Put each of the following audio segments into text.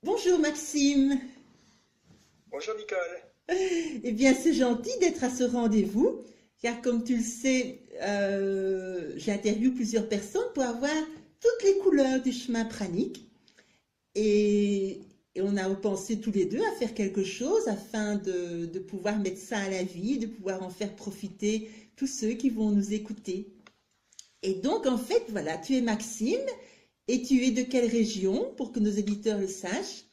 Bonjour Maxime. Bonjour Nicole. Eh bien, c'est gentil d'être à ce rendez-vous, car comme tu le sais, j'interviewe plusieurs personnes pour avoir toutes les couleurs du chemin pranique. Et, et on a pensé tous les deux à faire quelque chose afin de pouvoir mettre ça à la vie, de pouvoir en faire profiter tous ceux qui vont nous écouter. Et donc, en fait, voilà, tu es Maxime, et tu es de quelle région, pour que nos éditeurs le sachent?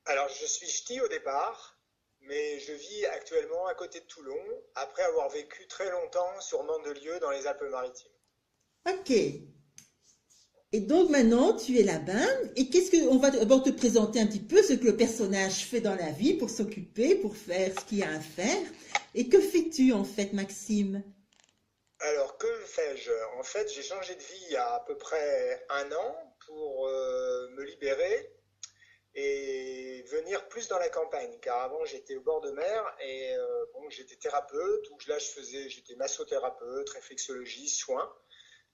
Alors je suis ch'ti au départ, mais je vis actuellement à côté de Toulon, après avoir vécu très longtemps sur Mandelieu dans les Alpes-Maritimes. Ok. Et donc maintenant, tu es là-bas. Et qu'est-ce que on va d'abord te présenter un petit peu ce que le personnage fait dans la vie pour s'occuper, pour faire ce qu'il y a à faire. Et que fais-tu en fait, Maxime? Alors que fais-je? En fait, j'ai changé de vie il y a à peu près un an pour me libérer et venir plus dans la campagne, car avant j'étais au bord de mer et bon, j'étais thérapeute, où là j'étais massothérapeute, réflexologiste, soins.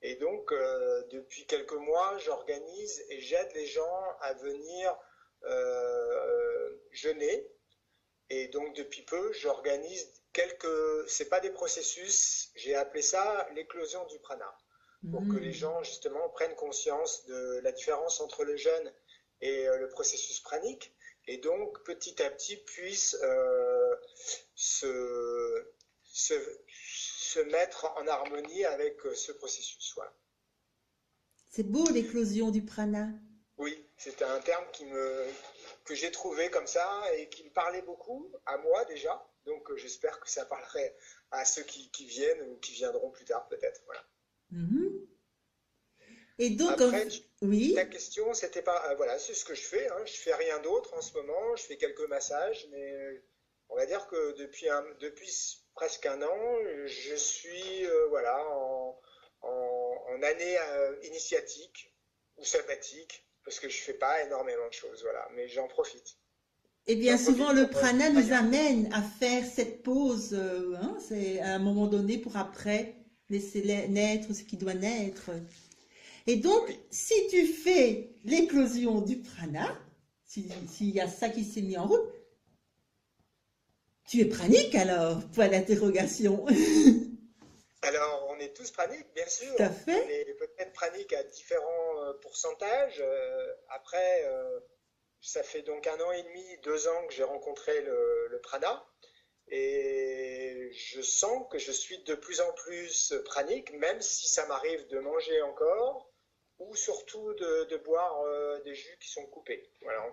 Et donc, depuis quelques mois, j'organise et j'aide les gens à venir jeûner. Et donc, depuis peu, j'organise quelques. C'est pas des processus, j'ai appelé ça l'éclosion du prana, pour que les Hmm. gens, justement, prennent conscience de la différence entre le jeûne et le processus pranique. Et donc, petit à petit, puissent se, se, se mettre en harmonie avec ce processus. Voilà. C'est beau l'éclosion du prana. Oui, c'était un terme que j'ai trouvé comme ça et qui me parlait beaucoup, à moi déjà. Donc j'espère que ça parlerait à ceux qui viennent ou qui viendront plus tard peut-être. Voilà. Mhm. Et donc, Après, ta oui. question, c'était pas. Voilà, c'est ce que je fais, hein. Je fais rien d'autre en ce moment. Je fais quelques massages, mais on va dire que depuis presque un an, je suis voilà, en année initiatique ou sabbatique, parce que je fais pas énormément de choses, voilà, mais j'en profite. Eh bien, J'en souvent profite le pour prana nous rien. amène à faire cette pause, hein, c'est à un moment donné pour après laisser naître ce qui doit naître. Et donc, Oui. si tu fais l'éclosion du prana, s'il y a ça qui s'est mis en route, tu es pranique alors, point d'interrogation. Alors, on est tous praniques, bien Tout à sûr. On fait. est peut-être praniques à différents pourcentages. Après, ça fait donc un an et demi, 2 ans que j'ai rencontré le prana. Et je sens que je suis de plus en plus pranique, même si ça m'arrive de manger encore, ou surtout de boire des jus qui sont coupés. Voilà.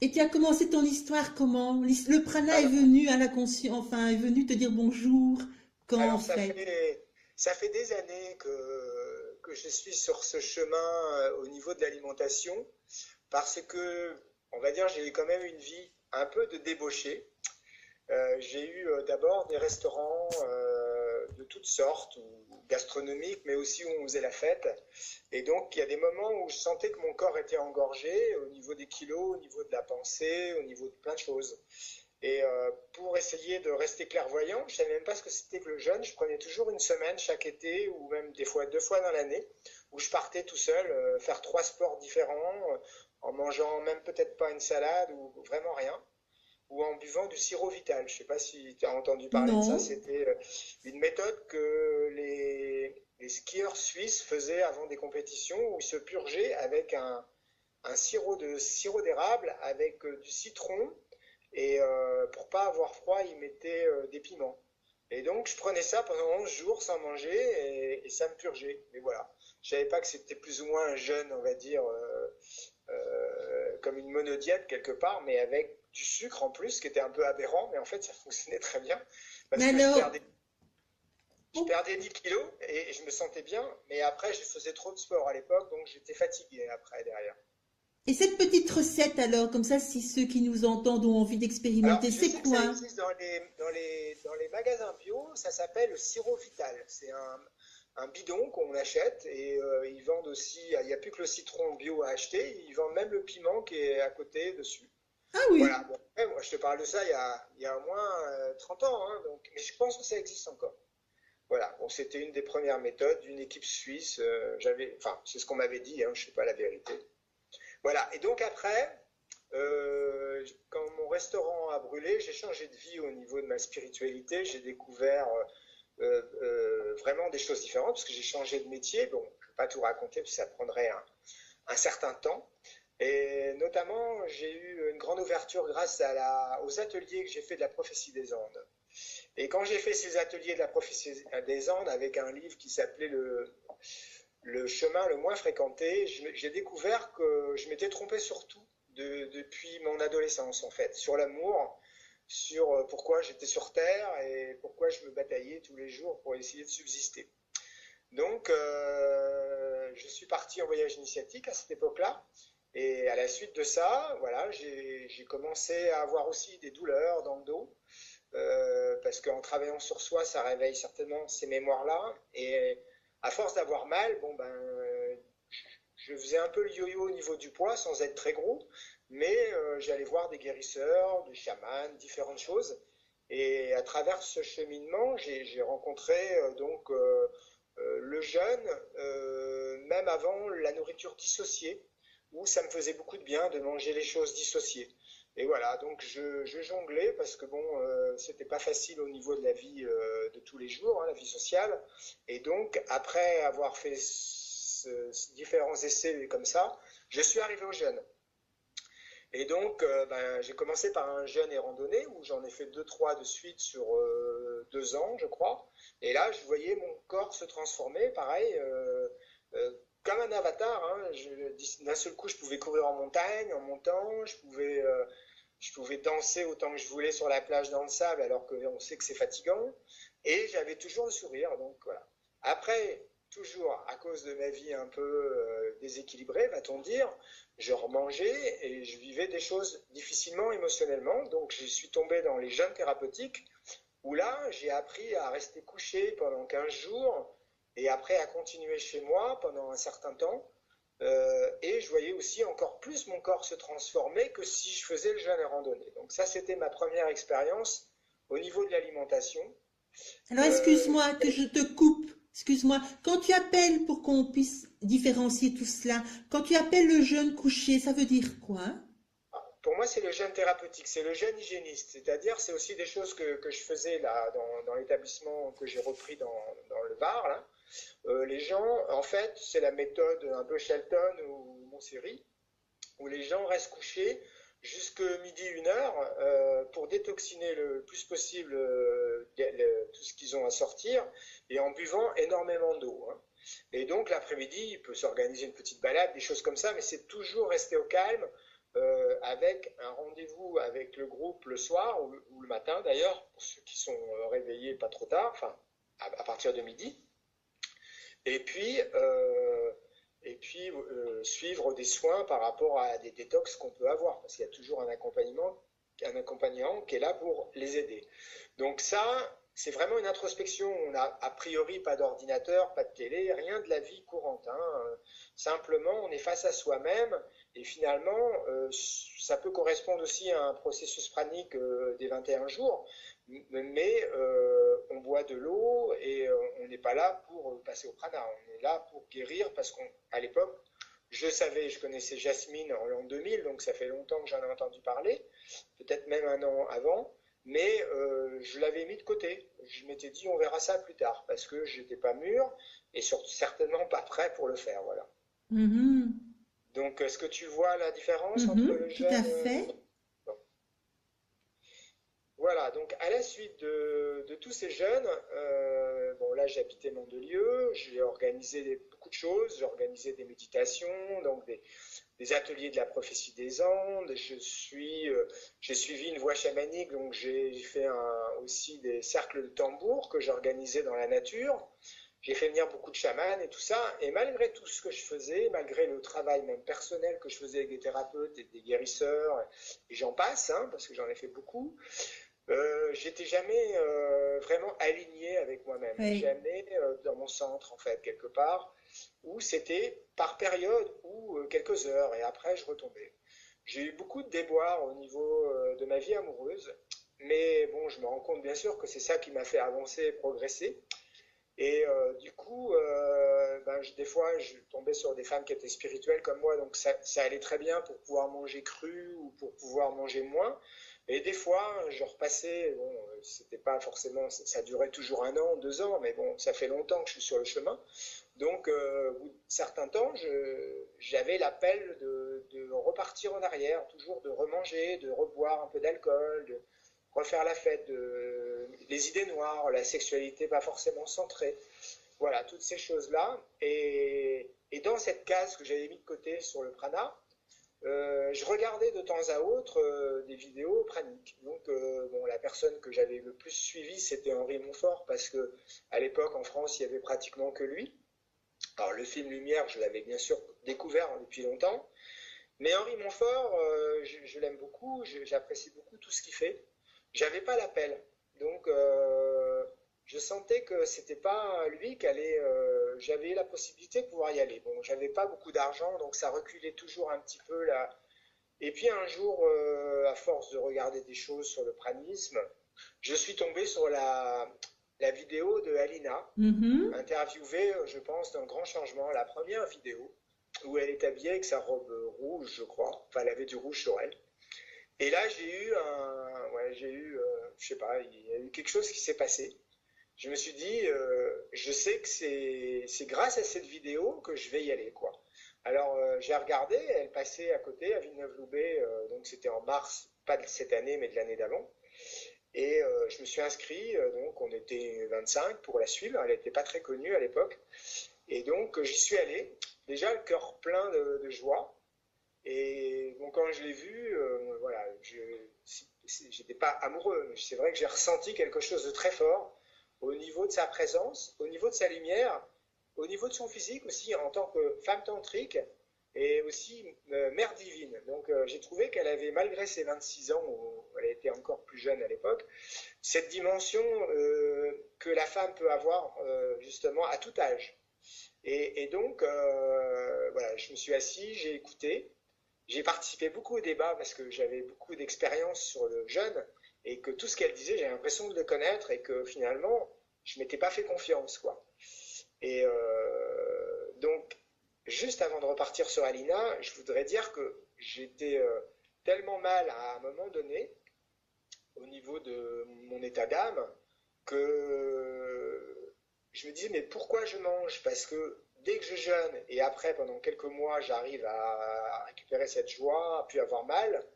Et tu as commencé ton histoire comment? Le prana est Alors, venu à la conscience, enfin, est venu te dire bonjour. Quand en alors, fait? ça fait des années que je suis sur ce chemin au niveau de l'alimentation, parce que, on va dire, j'ai eu quand même une vie un peu de débauché. J'ai eu d'abord des restaurants de toutes sortes, ou gastronomiques, mais aussi où on faisait la fête. Et donc, il y a des moments où je sentais que mon corps était engorgé au niveau des kilos, au niveau de la pensée, au niveau de plein de choses. Et pour essayer de rester clairvoyant, je ne savais même pas ce que c'était que le jeûne. Je prenais toujours une semaine chaque été, ou même des fois 2 fois dans l'année, où je partais tout seul faire 3 sports différents, en mangeant même peut-être pas une salade ou vraiment rien, ou en buvant du sirop vital. Je ne sais pas si tu as entendu parler de ça. Non. C'était une méthode que les skieurs suisses faisaient avant des compétitions, où ils se purgeaient avec un sirop d'érable avec du citron, et pour pas avoir froid, ils mettaient des piments. Et donc je prenais ça pendant 11 jours sans manger, et ça me purgeait. Mais voilà, je savais pas que c'était plus ou moins un jeûne, on va dire, comme une monodiète quelque part, mais avec du sucre en plus, qui était un peu aberrant, mais en fait ça fonctionnait très bien, parce Mais que alors, je perdais 10 kilos et je me sentais bien, mais après je faisais trop de sport à l'époque, donc j'étais fatigué après derrière. et cette petite recette alors, comme ça, si ceux qui nous entendent ont envie Alors, d'expérimenter, je c'est sais que ça quoi? existe dans les magasins bio, ça s'appelle le sirop vital. C'est un bidon qu'on achète, et ils vendent aussi, il n'y a plus que le citron bio à acheter, ils vendent même le piment qui est à côté dessus. Ah oui. Voilà, bon, après, moi je te parle de ça il y a au moins 30 ans, hein, donc, mais je pense que ça existe encore. Voilà, bon, c'était une des premières méthodes d'une équipe suisse, enfin, c'est ce qu'on m'avait dit, hein, je ne sais pas la vérité. Voilà, et donc après, Quand mon restaurant a brûlé, j'ai changé de vie au niveau de ma spiritualité. J'ai découvert vraiment des choses différentes parce que j'ai changé de métier. Bon, je ne vais pas tout raconter parce que ça prendrait un certain temps. Et notamment, j'ai eu une grande ouverture grâce aux ateliers que j'ai fait de la prophétie des Andes. Et quand j'ai fait ces ateliers de la prophétie des Andes avec un livre qui s'appelait le chemin le moins fréquenté, j'ai découvert que je m'étais trompé sur tout depuis mon adolescence en fait, sur l'amour, sur pourquoi j'étais sur Terre et pourquoi je me bataillais tous les jours pour essayer de subsister. Donc, je suis parti en voyage initiatique à cette époque-là. Et à la suite de ça, voilà, j'ai commencé à avoir aussi des douleurs dans le dos. Parce qu'en travaillant sur soi, ça réveille certainement ces mémoires-là. Et à force d'avoir mal, bon ben, je faisais un peu le yo-yo au niveau du poids, sans être très gros, mais j'allais voir des guérisseurs, des chamans, différentes choses. Et à travers ce cheminement, j'ai rencontré le jeûne, même avant la nourriture dissociée, où ça me faisait beaucoup de bien de manger les choses dissociées. Et voilà, donc je jonglais parce que bon, c'était pas facile au niveau de la vie de tous les jours, hein, la vie sociale. Et donc, après avoir fait différents essais comme ça, je suis arrivé au jeûne. Et donc, ben, j'ai commencé par un jeûne et randonnée où j'en ai fait deux, trois de suite sur 2 ans, je crois. Et là, je voyais mon corps se transformer, pareil, comme un avatar. Hein. D'un seul coup, je pouvais courir en montagne, en montant, je pouvais danser autant que je voulais sur la plage dans le sable, alors qu'on sait que c'est fatigant. Et j'avais toujours le sourire. Donc voilà. Après, toujours à cause de ma vie un peu déséquilibrée, va-t-on dire, je remangeais et je vivais des choses difficilement émotionnellement. Donc je suis tombé dans les jeûnes thérapeutiques où là, j'ai appris à rester couché pendant 15 jours et après à continuer chez moi pendant un certain temps. Et je voyais aussi encore plus mon corps se transformer que si je faisais le jeûne et randonnée. Donc ça, c'était ma première expérience au niveau de l'alimentation. Alors, excuse-moi que je te coupe. Excuse-moi. Quand tu appelles, pour qu'on puisse différencier tout cela, quand tu appelles le jeûne couché, ça veut dire quoi? Pour moi, c'est le jeûne thérapeutique, c'est le jeûne hygiéniste. C'est-à-dire, c'est aussi des choses que je faisais là dans l'établissement que j'ai repris dans le Var. Là. Les gens, en fait, c'est la méthode un peu Shelton ou Montseri, où les gens restent couchés jusque midi, 1 heure, pour détoxiner le plus possible tout ce qu'ils ont à sortir, et en buvant énormément d'eau. Hein. Et donc l'après-midi, il peut s'organiser une petite balade, des choses comme ça, mais c'est toujours rester au calme, avec un rendez-vous avec le groupe le soir ou le matin d'ailleurs, pour ceux qui sont réveillés pas trop tard, enfin à partir de midi. Et puis, suivre des soins par rapport à des détox qu'on peut avoir, parce qu'il y a toujours un accompagnant qui est là pour les aider. Donc ça, c'est vraiment une introspection. On n'a a priori pas d'ordinateur, pas de télé, rien de la vie courante. Hein. Simplement, on est face à soi-même et finalement, ça peut correspondre aussi à un processus pranique des 21 jours, mais on boit de l'eau et on n'est pas là pour passer au prana. On est là pour guérir parce qu'à l'époque, je connaissais Jasmine en l'an 2000, donc ça fait longtemps que j'en ai entendu parler, peut-être même un an avant, mais je l'avais mis de côté. Je m'étais dit on verra ça plus tard parce que j'étais pas mûr et surtout certainement pas prêt pour le faire. Voilà. Mhm. Donc est-ce que tu vois la différence entre Mhm, le tout à jeûne fait. bon. Voilà, donc à la suite de tous ces jeunes, bon là j'habitais Mandelieu, j'ai organisé beaucoup de choses, j'ai organisé des méditations, donc des ateliers de la prophétie des Andes, j'ai suivi une voie chamanique, donc j'ai fait aussi des cercles de tambour que j'organisais dans la nature. J'ai fait venir beaucoup de chamans et tout ça, et malgré tout ce que je faisais, malgré le travail même personnel que je faisais avec des thérapeutes et des guérisseurs, et j'en passe, hein, parce que j'en ai fait beaucoup, j'étais jamais vraiment aligné avec moi-même, Oui. jamais dans mon centre en fait, quelque part, où c'était par période ou quelques heures, et après je retombais. J'ai eu beaucoup de déboires au niveau de ma vie amoureuse, mais bon, je me rends compte bien sûr que c'est ça qui m'a fait avancer et progresser. Et du coup, des fois, je tombais sur des femmes qui étaient spirituelles comme moi, donc ça allait très bien pour pouvoir manger cru ou pour pouvoir manger moins. Et des fois, je repassais, bon, c'était pas forcément, ça durait toujours 1 an, 2 ans, mais bon, ça fait longtemps que je suis sur le chemin. Donc, au bout de certains temps, j'avais l'appel de repartir en arrière, toujours de remanger, de reboire un peu d'alcool, de refaire la fête, les idées noires, la sexualité pas forcément centrée. Voilà, toutes ces choses-là. Et dans cette case que j'avais mis de côté sur le prana, je regardais de temps à autre des vidéos praniques. Donc, bon, la personne que j'avais le plus suivie, c'était Henri Montfort, parce que à l'époque, en France, il y avait pratiquement que lui. Alors, le film Lumière, je l'avais bien sûr découvert depuis longtemps. Mais Henri Montfort, je l'aime beaucoup, j'apprécie beaucoup tout ce qu'il fait. J'avais pas l'appel. Donc, je sentais que c'était pas lui qui allait. J'avais la possibilité de pouvoir y aller. Bon, j'avais pas beaucoup d'argent, donc ça reculait toujours un petit peu là. Et puis un jour, à force de regarder des choses sur le pranisme, je suis tombé sur la vidéo de Alina, interviewée, je pense, d'un grand changement, la première vidéo, où elle est habillée avec sa robe rouge, je crois. Enfin, elle avait du rouge sur elle. Et là, je sais pas, il y a eu quelque chose qui s'est passé. Je me suis dit, je sais que c'est grâce à cette vidéo que je vais y aller, quoi. Alors, j'ai regardé, elle passait à côté, à Villeneuve-Loubet, donc c'était en mars, pas de cette année, mais de l'année d'avant. Et je me suis inscrit, donc on était 25 pour la suivre, elle n'était pas très connue à l'époque. Et donc, j'y suis allé, déjà le cœur plein de joie. Et bon, quand je l'ai vue, voilà, j'étais pas amoureux, mais c'est vrai que j'ai ressenti quelque chose de très fort au niveau de sa présence, au niveau de sa lumière, au niveau de son physique aussi en tant que femme tantrique et aussi mère divine. Donc j'ai trouvé qu'elle avait, malgré ses 26 ans, où elle était encore plus jeune à l'époque, cette dimension que la femme peut avoir justement à tout âge. Et donc, voilà, je me suis assis, j'ai écouté, j'ai participé beaucoup au débat parce que j'avais beaucoup d'expérience sur le jeûne et que tout ce qu'elle disait, j'ai l'impression de le connaître et que finalement, je ne m'étais pas fait confiance, quoi. Et donc, juste avant de repartir sur Alina, je voudrais dire que j'étais tellement mal à un moment donné, au niveau de mon état d'âme, que je me disais, mais pourquoi je mange? Parce que dès que je jeûne et après, pendant quelques mois, j'arrive à récupérer cette joie, à plus avoir mal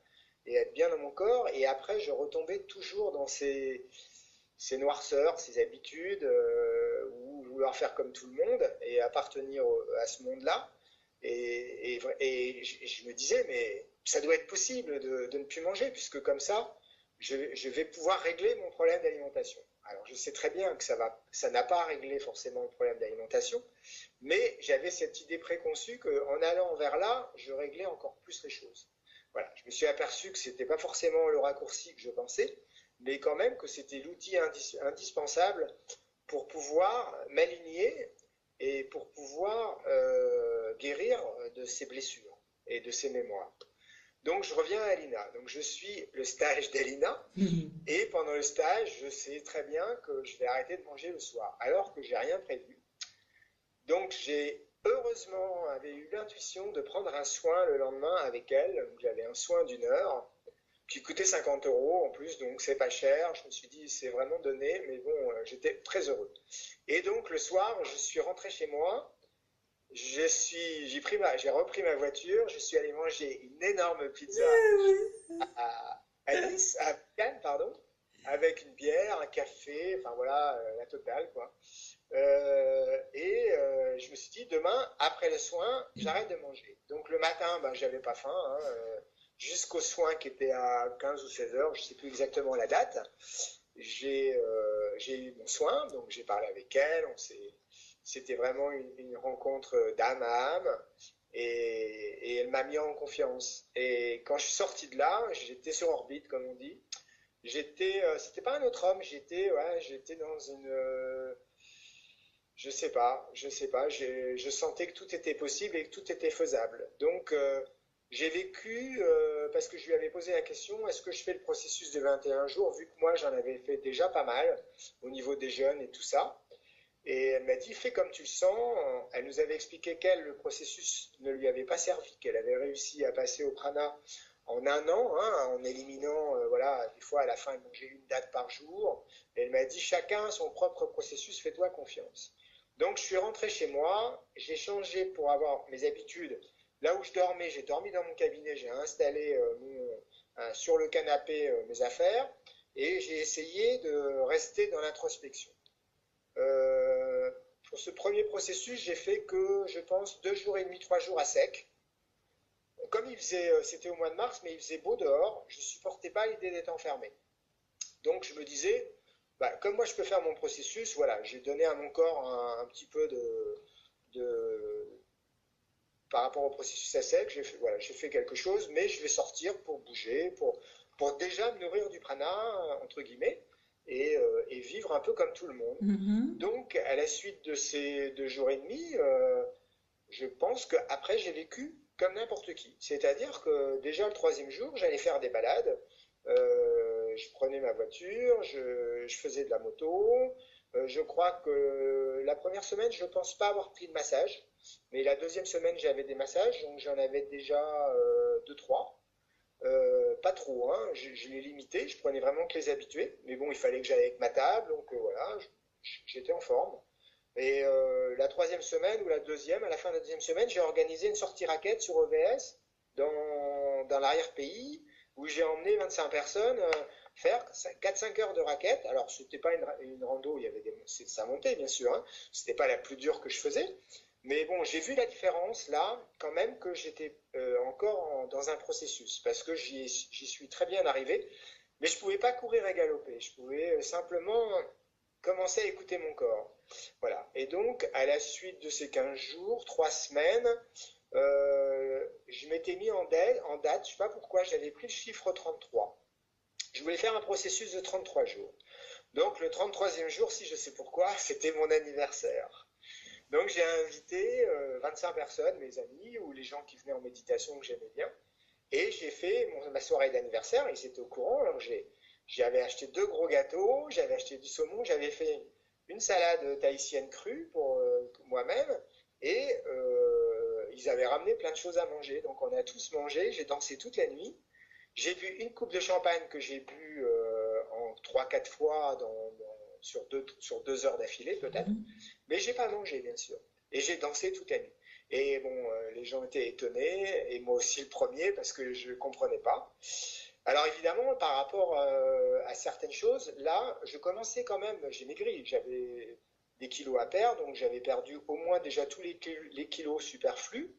et être bien dans mon corps. Et après, je retombais toujours dans ces noirceurs, ces habitudes, ou vouloir faire comme tout le monde et appartenir à ce monde-là. Et je me disais, mais ça doit être possible de ne plus manger, puisque comme ça, je vais pouvoir régler mon problème d'alimentation. Alors, je sais très bien que ça n'a pas réglé forcément le problème d'alimentation, mais j'avais cette idée préconçue qu'en allant vers là, je réglais encore plus les choses. Voilà, je me suis aperçu que ce n'était pas forcément le raccourci que je pensais, mais quand même que c'était l'outil indispensable pour pouvoir m'aligner et pour pouvoir guérir de ces blessures et de ces mémoires. Donc je reviens à Alina. Donc je suis le stage d'Alina et pendant le stage, je sais très bien que je vais arrêter de manger le soir, alors que j'ai rien prévu. Donc j'ai heureusement eu l'intuition de prendre un soin le lendemain avec elle. J'avais un soin d'1 heure qui coûtait 50 euros en plus, donc c'est pas cher. Je me suis dit c'est vraiment donné, mais bon, j'étais très heureux. Et donc le soir, je suis rentré chez moi. J'ai repris ma voiture, je suis allé manger une énorme pizza à Nice, à Cannes, pardon, avec une bière, un café, enfin voilà, la totale, quoi. Je me suis dit, demain, après le soin, j'arrête de manger. Donc le matin, ben, j'avais pas faim, hein, jusqu'au soin qui était à 15 ou 16 heures, je sais plus exactement la date. J'ai eu mon soin, donc j'ai parlé avec elle, c'était vraiment une rencontre d'âme à âme et elle m'a mis en confiance. Et quand je suis sorti de là, j'étais sur orbite, comme on dit. C'était pas un autre homme, j'étais dans une, je sais pas, je sentais que tout était possible et que tout était faisable. Donc j'ai vécu, parce que je lui avais posé la question, est-ce que je fais le processus de 21 jours, vu que moi j'en avais fait déjà pas mal au niveau des jeûnes et tout ça. Et elle m'a dit, fais comme tu le sens. Elle nous avait expliqué qu'elle, le processus ne lui avait pas servi, qu'elle avait réussi à passer au prana en un an, hein, en éliminant, voilà, des fois à la fin, elle mangeait une date par jour. Et elle m'a dit, chacun son propre processus, fais-toi confiance. Donc je suis rentré chez moi, j'ai changé pour avoir mes habitudes. Là où je dormais, j'ai dormi dans mon cabinet, j'ai installé sur le canapé mes affaires et j'ai essayé de rester dans l'introspection. Euh, pour ce premier processus, j'ai fait que, je pense, 2 jours et demi, 3 jours à sec. Comme il faisait, c'était au mois de mars, mais il faisait beau dehors, je ne supportais pas l'idée d'être enfermé. Donc je me disais, bah, comme moi je peux faire mon processus, voilà, j'ai donné à mon corps un petit peu de, par rapport au processus à sec, voilà, j'ai fait quelque chose, mais je vais sortir pour bouger, pour déjà me nourrir du prana, entre guillemets, et vivre un peu comme tout le monde. Mhm. Donc, à la suite de ces 2 jours et demi, je pense qu'après, j'ai vécu comme n'importe qui. C'est-à-dire que déjà le troisième jour, j'allais faire des balades. Je prenais ma voiture, je faisais de la moto. Je crois que la première semaine, je ne pense pas avoir pris de massage. Mais la deuxième semaine, j'avais des massages, donc j'en avais déjà deux, trois. Pas trop, hein. Je les limitais, je prenais vraiment que les habitués. Mais bon, il fallait que j'aille avec ma table, donc voilà, j'étais en forme. Et la troisième semaine ou la deuxième, à la fin de la deuxième semaine, j'ai organisé une sortie raquette sur OVS dans l'arrière-pays où j'ai emmené 25 personnes faire 4-5 heures de raquette. Alors, c'était pas une rando, il y avait ça montait bien sûr, hein. C'était pas la plus dure que je faisais. Mais bon, j'ai vu la différence là, quand même, que j'étais encore dans un processus parce que j'y suis très bien arrivé. Mais je pouvais pas courir et galoper. Je pouvais simplement commencer à écouter mon corps. Voilà. Et donc, à la suite de ces 15 jours, 3 semaines, je m'étais mis en date, je ne sais pas pourquoi, j'avais pris le chiffre 33. Je voulais faire un processus de 33 jours. Donc, le 33e jour, si je sais pourquoi, c'était mon anniversaire. Donc, j'ai invité 25 personnes, mes amis, ou les gens qui venaient en méditation que j'aimais bien. Et j'ai fait ma soirée d'anniversaire, ils étaient au courant. Alors, j'avais acheté 2 gros gâteaux, j'avais acheté du saumon, j'avais fait une salade tahitienne crue pour moi-même et ils avaient ramené plein de choses à manger. Donc on a tous mangé, j'ai dansé toute la nuit. J'ai bu une coupe de champagne que j'ai bu en 3-4 fois sur 2 heures d'affilée peut-être, mais j'ai pas mangé bien sûr. Et j'ai dansé toute la nuit. Et bon, les gens étaient étonnés, et moi aussi le premier, parce que je ne comprenais pas. Alors évidemment, par rapport à certaines choses, là, je commençais quand même, j'ai maigri, j'avais des kilos à perdre, donc j'avais perdu au moins déjà tous les kilos superflus.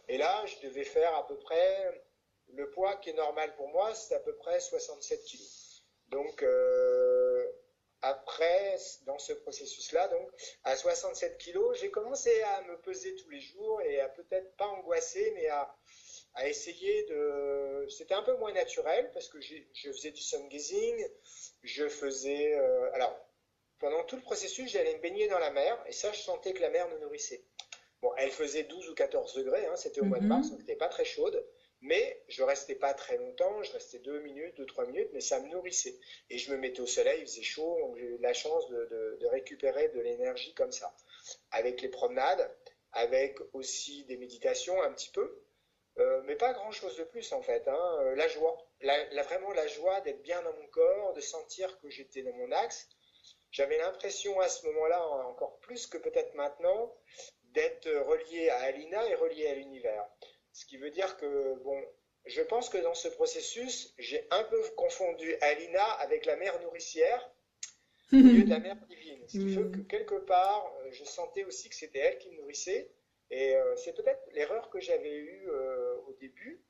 Et là, je devais faire à peu près, le poids qui est normal pour moi, c'est à peu près 67 kilos. Donc après, dans ce processus-là, donc à 67 kilos, j'ai commencé à me peser tous les jours et à peut-être pas angoisser, mais à essayer de... C'était un peu moins naturel parce que je faisais du sun gazing, je faisais... alors, pendant tout le processus, j'allais me baigner dans la mer et ça, je sentais que la mer me nourrissait. Bon, elle faisait 12 ou 14 degrés, hein, c'était au mois de mars, donc c'était pas très chaude, mais je restais pas très longtemps, je restais 2 minutes, 2-3 minutes, mais ça me nourrissait. Et je me mettais au soleil, il faisait chaud, donc j'ai eu la chance de récupérer de l'énergie comme ça. Avec les promenades, avec aussi des méditations un petit peu, mais pas grand-chose de plus en fait, hein. La joie, vraiment la joie d'être bien dans mon corps, de sentir que j'étais dans mon axe. J'avais l'impression à ce moment-là, encore plus que peut-être maintenant, d'être relié à Alina et relié à l'univers. Ce qui veut dire que, bon, je pense que dans ce processus, j'ai un peu confondu Alina avec la mère nourricière au lieu de la mère divine. Ce qui fait que quelque part, je sentais aussi que c'était elle qui me nourrissait. Et c'est peut-être l'erreur que j'avais eue au début,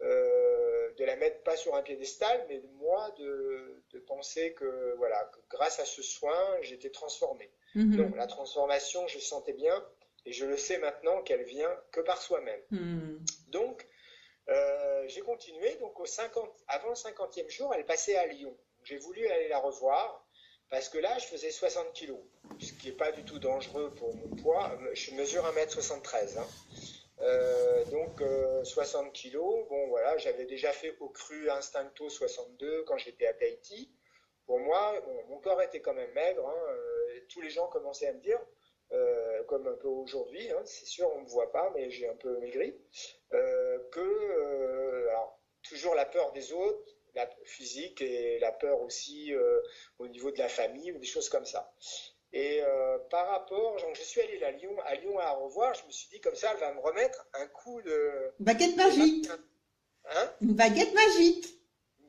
de la mettre pas sur un piédestal, mais moi de penser que, voilà, que grâce à ce soin, j'étais transformé. Non, la transformation, je sentais bien, et je le sais maintenant qu'elle vient que par soi-même. Donc, j'ai continué. Donc, avant le 50e jour, elle passait à Lyon. J'ai voulu aller la revoir parce que là, je faisais 60 kilos, ce qui n'est pas du tout dangereux pour mon poids. Je mesure 1,73 m. Hein. Donc 60 kilos, bon voilà, j'avais déjà fait au cru Instincto 62 quand j'étais à Tahiti. Pour moi, bon, mon corps était quand même maigre, hein, tous les gens commençaient à me dire comme un peu aujourd'hui, hein, c'est sûr, on ne me voit pas, mais j'ai un peu maigri, alors, toujours la peur des autres, la physique et la peur aussi au niveau de la famille ou des choses comme ça. Et par rapport, donc je suis allé à Lyon à revoir, je me suis dit comme ça, elle va me remettre un coup Baguette de main, magique. hein, Une baguette magique.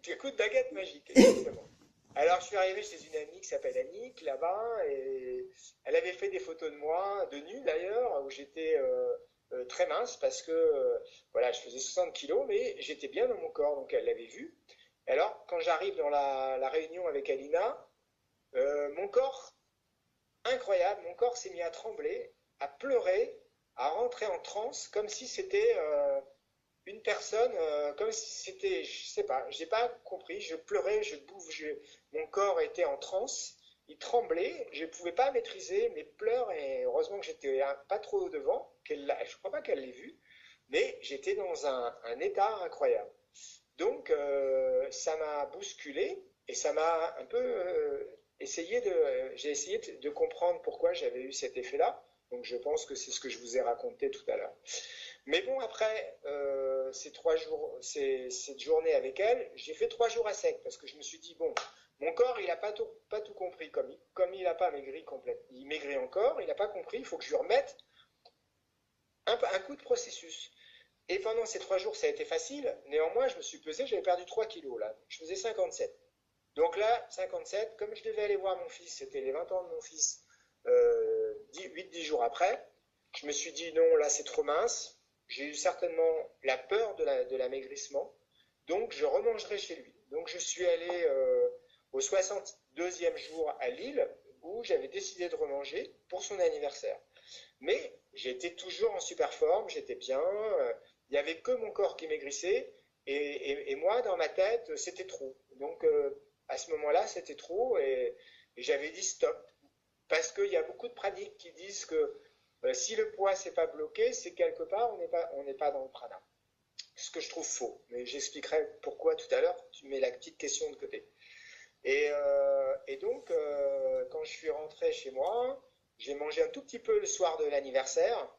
un coup de baguette magique, exactement. Alors je suis arrivé chez une amie qui s'appelle Annick là-bas et elle avait fait des photos de moi, de nu d'ailleurs, où j'étais très mince parce que voilà, je faisais 60 kilos, mais j'étais bien dans mon corps, donc elle l'avait vu. Et alors quand j'arrive dans la réunion avec Alina, mon corps incroyable, mon corps s'est mis à trembler, à pleurer, à rentrer en transe, comme si c'était une personne, comme si c'était, je sais pas, j'ai pas compris, je pleurais, je bouffe, mon corps était en transe, il tremblait, je ne pouvais pas maîtriser mes pleurs et heureusement que j'étais pas trop devant, je ne crois pas qu'elle l'ait vu, mais j'étais dans un état incroyable. Donc ça m'a bousculé et ça m'a un peu j'ai essayé de comprendre pourquoi j'avais eu cet effet-là. Donc je pense que c'est ce que je vous ai raconté tout à l'heure. Mais bon, après ces 3 jours, cette journée avec elle, j'ai fait 3 jours à sec parce que je me suis dit, bon, mon corps, il n'a pas tout compris. Comme il n'a pas maigri complètement, il maigrit encore, il n'a pas compris, il faut que je lui remette un coup de processus. Et pendant ces 3 jours, ça a été facile. Néanmoins, je me suis pesé, j'avais perdu 3 kilos là. Je faisais 57. Donc là, 57, comme je devais aller voir mon fils, c'était les 20 ans de mon fils, 8-10 jours après, je me suis dit non, là c'est trop mince. J'ai eu certainement la peur de l'amaigrissement. Donc je remangerai chez lui. Donc je suis allé au 62e jour à Lille, où j'avais décidé de remanger pour son anniversaire. Mais j'étais toujours en super forme, j'étais bien. Il n'y avait que mon corps qui maigrissait. Et moi, dans ma tête, c'était trop. Donc à ce moment-là, c'était trop. Et j'avais dit stop. Parce qu'il y a beaucoup de praniques qui disent que si le poids s'est pas bloqué, c'est quelque part, on n'est pas dans le prana. Ce que je trouve faux. Mais j'expliquerai pourquoi tout à l'heure. Tu mets la petite question de côté. Et donc, quand je suis rentré chez moi, j'ai mangé un tout petit peu le soir de l'anniversaire.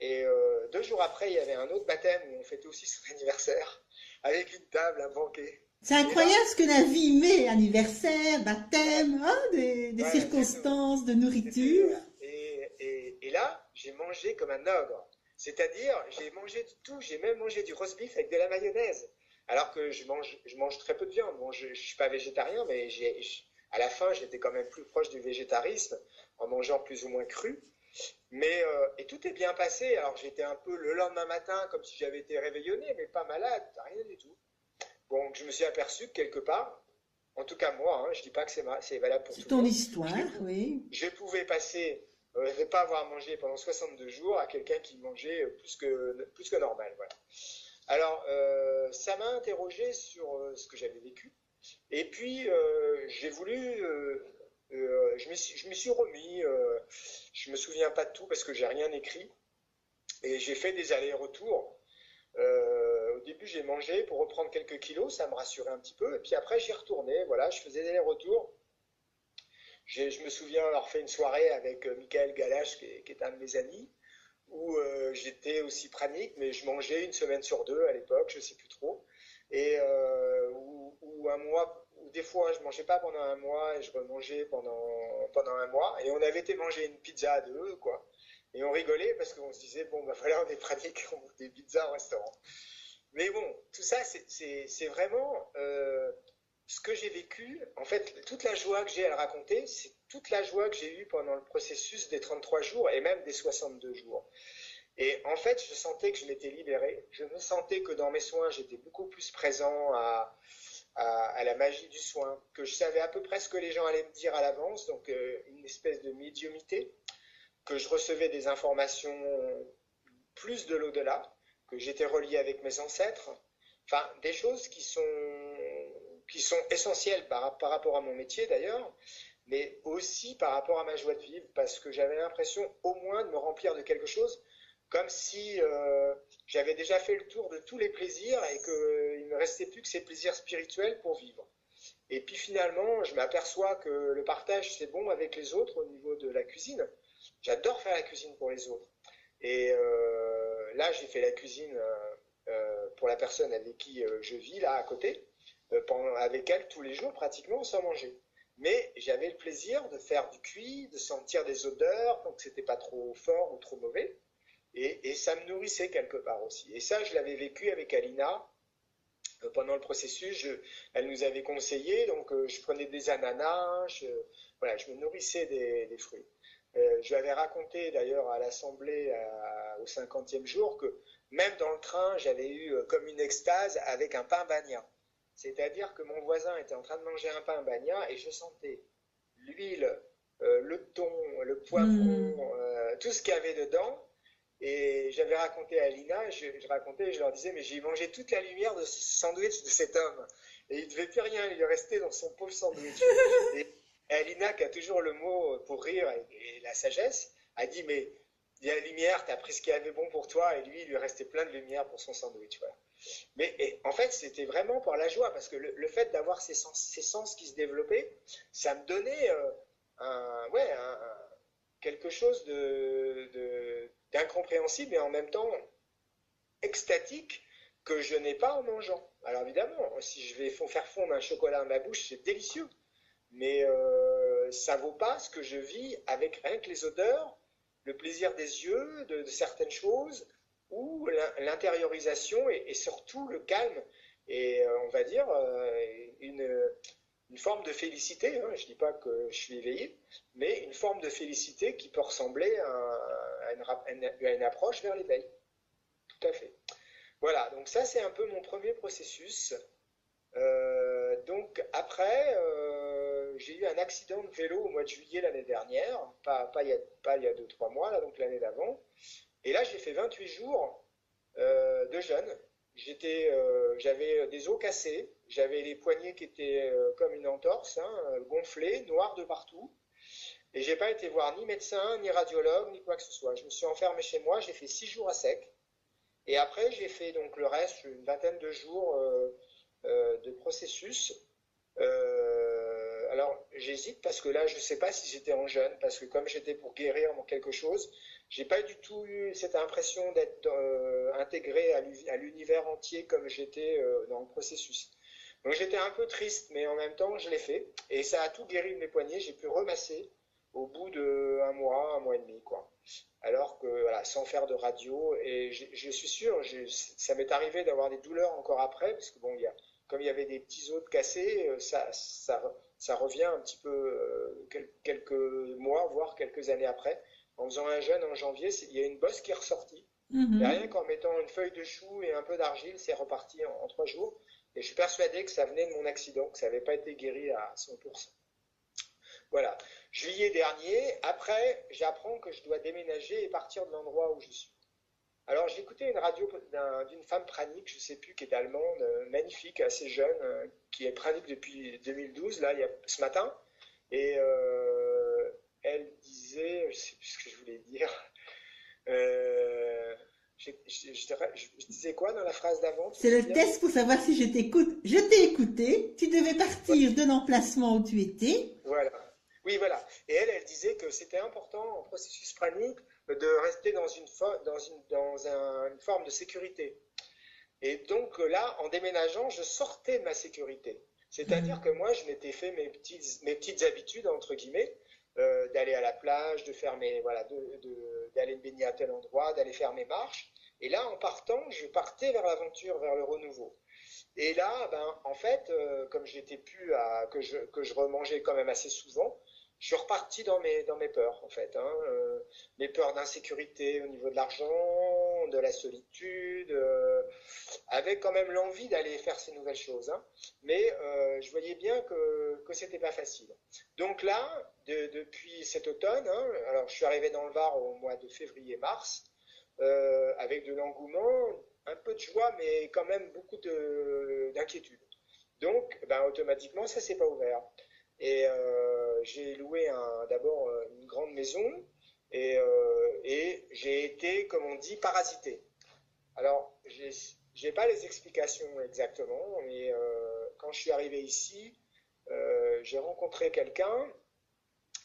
Et 2 jours après, il y avait un autre baptême où on fêtait aussi son anniversaire, avec une table, un banquet. C'est Et là, incroyable ce que la vie met, anniversaire, ouais, baptême, hein, des voilà, exactement. circonstances, de nourriture. Voilà. Et là, j'ai mangé comme un ogre. C'est-à-dire, j'ai mangé de tout, j'ai même mangé du roast beef avec de la mayonnaise. Alors que je mange très peu de viande. Bon, je ne suis pas végétarien, mais à la fin, j'étais quand même plus proche du végétarisme en mangeant plus ou moins cru. Mais, et tout est bien passé. Alors j'étais un peu le lendemain matin comme si j'avais été réveillonné, mais pas malade, rien du tout. Bon, je me suis aperçu que quelque part, en tout cas moi, hein, je ne dis pas que c'est valable pour C'est tout le ton monde, histoire, oui. je pouvais passer, ne pas avoir mangé pendant 62 jours à quelqu'un qui mangeait plus que normal. Voilà. Alors, ça m'a interrogé sur ce que j'avais vécu. Et puis, j'ai voulu je me suis remis, je me souviens pas de tout parce que j'ai rien écrit, et j'ai fait des allers-retours. Au début, j'ai mangé pour reprendre quelques kilos, ça me rassurait un petit peu, et puis après, j'y retournais, voilà, je faisais des allers-retours. Je me souviens avoir fait une soirée avec Michael Galache, qui est un de mes amis, où j'étais aussi pranique, mais je mangeais une semaine sur deux à l'époque, je ne sais plus trop, et ou un mois, ou des fois je mangeais pas pendant un mois et je remangeais pendant un mois, et on avait été manger une pizza à deux, quoi, et on rigolait parce qu'on se disait, bon, bah voilà, on est pranique, on mange des pizzas au restaurant. Mais bon, tout ça, c'est vraiment ce que j'ai vécu. En fait, toute la joie que j'ai à le raconter, c'est toute la joie que j'ai eue pendant le processus des 33 jours et même des 62 jours. Et en fait, je sentais que je m'étais libéré. Je me sentais que dans mes soins, j'étais beaucoup plus présent à la magie du soin, que je savais à peu près ce que les gens allaient me dire à l'avance, donc une espèce de médiumité, que je recevais des informations plus de l'au-delà, que j'étais relié avec mes ancêtres, enfin des choses qui sont essentielles par rapport à mon métier d'ailleurs, mais aussi par rapport à ma joie de vivre, parce que j'avais l'impression au moins de me remplir de quelque chose, comme si j'avais déjà fait le tour de tous les plaisirs et qu'il ne me restait plus que ces plaisirs spirituels pour vivre. Et puis finalement, je m'aperçois que le partage, c'est bon avec les autres au niveau de la cuisine, J'adore faire la cuisine pour les autres. Et là, j'ai fait la cuisine pour la personne avec qui je vis, là, à côté, avec elle tous les jours, pratiquement, sans manger. Mais j'avais le plaisir de faire du cuit, de sentir des odeurs, donc c'était pas trop fort ou trop mauvais. Et ça me nourrissait quelque part aussi. Et ça, je l'avais vécu avec Alina pendant le processus. Elle nous avait conseillé, donc je prenais des ananas, voilà, je me nourrissais des fruits. Je lui avais raconté d'ailleurs à l'Assemblée au 50e jour que même dans le train, j'avais eu comme une extase avec un pain bagna. C'est-à-dire que mon voisin était en train de manger un pain bagna et je sentais l'huile, le thon, le poivron, tout ce qu'il y avait dedans. Et j'avais raconté à Alina, je racontais, je leur disais, mais j'ai mangé toute la lumière de ce sandwich de cet homme. Et il ne devait plus rien lui rester dans son pauvre sandwich. Et Alina, qui a toujours le mot pour rire et la sagesse, a dit, mais il y a la lumière, tu as pris ce qui avait bon pour toi, et lui, il lui restait plein de lumière pour son sandwich. Voilà. Mais en fait, c'était vraiment pour la joie, parce que le fait d'avoir ces sens qui se développaient, ça me donnait ouais, quelque chose d'incompréhensible et en même temps extatique que je n'ai pas en mangeant. Alors évidemment, si je vais faire fondre un chocolat dans ma bouche, c'est délicieux. Mais ça ne vaut pas ce que je vis avec rien que les odeurs, le plaisir des yeux, de certaines choses, ou l'intériorisation et surtout le calme. Et on va dire une forme de félicité, hein, je ne dis pas que je suis éveillé, mais une forme de félicité qui peut ressembler à une approche vers l'éveil. Tout à fait. Voilà, donc ça c'est un peu mon premier processus. Donc après, j'ai eu un accident de vélo au mois de juillet l'année dernière, pas il y a 2-3 mois, là, donc l'année d'avant. Et là j'ai fait 28 jours de jeûne. J'avais des os cassés, j'avais les poignets qui étaient comme une entorse, hein, gonflés, noirs de partout. Et j'ai pas été voir ni médecin, ni radiologue, ni quoi que ce soit. Je me suis enfermé chez moi, j'ai fait 6 jours à sec. Et après, j'ai fait donc le reste, une vingtaine de jours de processus. Alors, j'hésite parce que là, je ne sais pas si j'étais en jeûne, parce que comme j'étais pour guérir quelque chose, j'ai pas du tout eu cette impression d'être intégré à l'univers entier comme j'étais dans le processus. Donc j'étais un peu triste, mais en même temps, je l'ai fait. Et ça a tout guéri de mes poignets. J'ai pu remasser au bout d'un mois et demi, quoi. Alors que, voilà, sans faire de radio. Et je suis sûr, ça m'est arrivé d'avoir des douleurs encore après, parce que bon, comme il y avait des petits os cassés, ça revient un petit peu quelques mois, voire quelques années après. En faisant un jeûne en janvier, il y a une bosse qui est ressortie. Et rien qu'en mettant une feuille de chou et un peu d'argile, c'est reparti en 3 jours. Et je suis persuadé que ça venait de mon accident, que ça n'avait pas été guéri à 100%. Voilà. Juillet dernier, après, j'apprends que je dois déménager et partir de l'endroit où je suis. Alors j'ai écouté une radio d'une femme pranique, je ne sais plus, qui est allemande, magnifique, assez jeune, qui est pranique depuis 2012, là, ce matin. Et elle disait, je ne sais plus ce que je voulais dire, je disais quoi dans la phrase d'avant? C'est le test pour savoir si je t'écoute. Je t'ai écouté, tu devais partir de l'emplacement où tu étais. Voilà. Oui, voilà. Et elle disait que c'était important en processus pranique de rester dans une forme de sécurité. Et donc là, en déménageant, je sortais de ma sécurité. C'est-à-dire que moi, je m'étais fait mes petites habitudes, entre guillemets, d'aller à la plage, de faire d'aller me baigner à tel endroit, d'aller faire mes marches. Et là, en partant, je partais vers l'aventure, vers le renouveau. Et là, en fait, comme j'étais plus que je remangeais quand même assez souvent, je suis reparti dans mes peurs, en fait. Hein, mes peurs d'insécurité au niveau de l'argent, de la solitude, avec quand même l'envie d'aller faire ces nouvelles choses. Hein. Mais je voyais bien que c'était pas facile. Donc là, depuis cet automne, hein, alors je suis arrivé dans le Var au mois de février-mars, avec de l'engouement, un peu de joie, mais quand même beaucoup d'inquiétude. Donc, automatiquement, ça s'est pas ouvert. Et j'ai loué d'abord une grande maison et j'ai été, comme on dit, parasité. Alors, j'ai pas les explications exactement, mais quand je suis arrivé ici, j'ai rencontré quelqu'un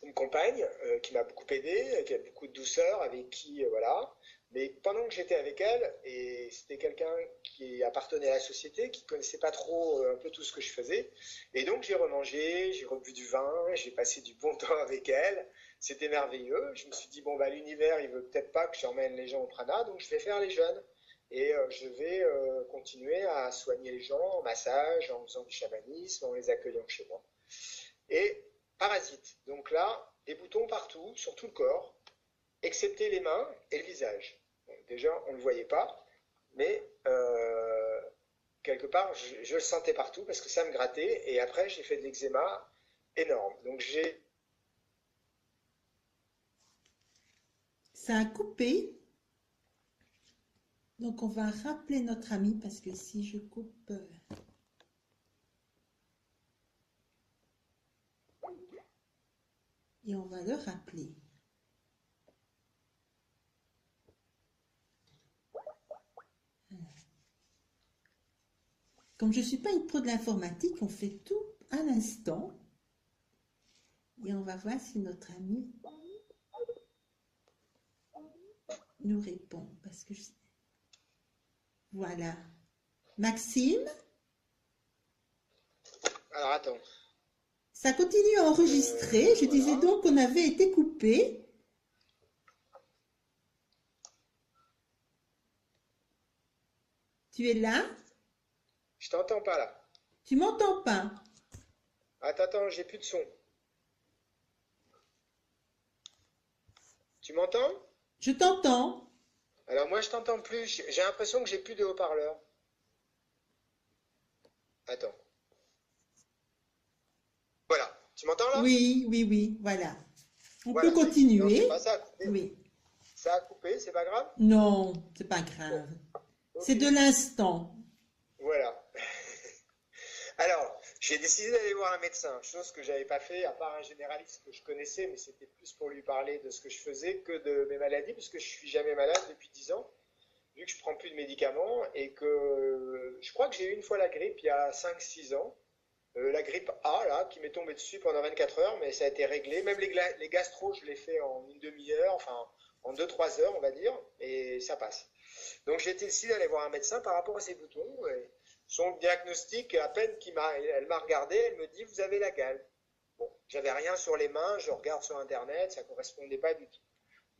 une compagne qui m'a beaucoup aidé, qui a beaucoup de douceur, avec qui, voilà. Mais pendant que j'étais avec elle, et c'était quelqu'un qui appartenait à la société, qui connaissait pas trop un peu tout ce que je faisais, et donc j'ai remangé, j'ai rebu du vin, j'ai passé du bon temps avec elle, c'était merveilleux. Je me suis dit, bon, bah, l'univers, il veut peut-être pas que j'emmène les gens au prana, donc je vais faire les jeunes. Et je vais continuer à soigner les gens en massage, en faisant du chamanisme, en les accueillant chez moi. Et parasite. Donc là, des boutons partout, sur tout le corps, excepté les mains et le visage. Bon, déjà, on ne le voyait pas, mais quelque part, je le sentais partout parce que ça me grattait. Et après, j'ai fait de l'eczéma énorme. Donc j'ai... Ça a coupé. Donc, on va rappeler notre ami parce que si je coupe... et on va le rappeler. Comme je ne suis pas une pro de l'informatique, on fait tout à l'instant. Et on va voir si notre ami nous répond. Parce que voilà. Maxime, Alors attends. ça continue à enregistrer. Je disais donc qu'on avait été coupé. Tu es là? Je t'entends pas là. Tu m'entends pas? Attends, j'ai plus de son. Tu m'entends? Je t'entends. Alors moi je t'entends plus. J'ai l'impression que j'ai plus de haut-parleur. Attends. Voilà. Tu m'entends là? Oui, voilà. On Voilà, peut non, je sais continuer. pas, ça a coupé. Oui. Ça a coupé, c'est pas grave? Non, c'est pas grave. Ok. C'est de l'instant. Voilà. Alors, j'ai décidé d'aller voir un médecin, chose que j'avais pas fait, à part un généraliste que je connaissais, mais c'était plus pour lui parler de ce que je faisais que de mes maladies, parce que je suis jamais malade depuis 10 ans, vu que je prends plus de médicaments, et que je crois que j'ai eu une fois la grippe il y a 5-6 ans. La grippe A, là, qui m'est tombée dessus pendant 24 heures, mais ça a été réglé. Même les gastro, je l'ai fait en une demi-heure, enfin en 2-3 heures, on va dire, et ça passe. Donc j'ai décidé d'aller voir un médecin par rapport à ces boutons. Et son diagnostic, à peine elle m'a regardé, elle me dit, vous avez la gale. Bon, j'avais rien sur les mains, je regarde sur Internet, ça correspondait pas du tout.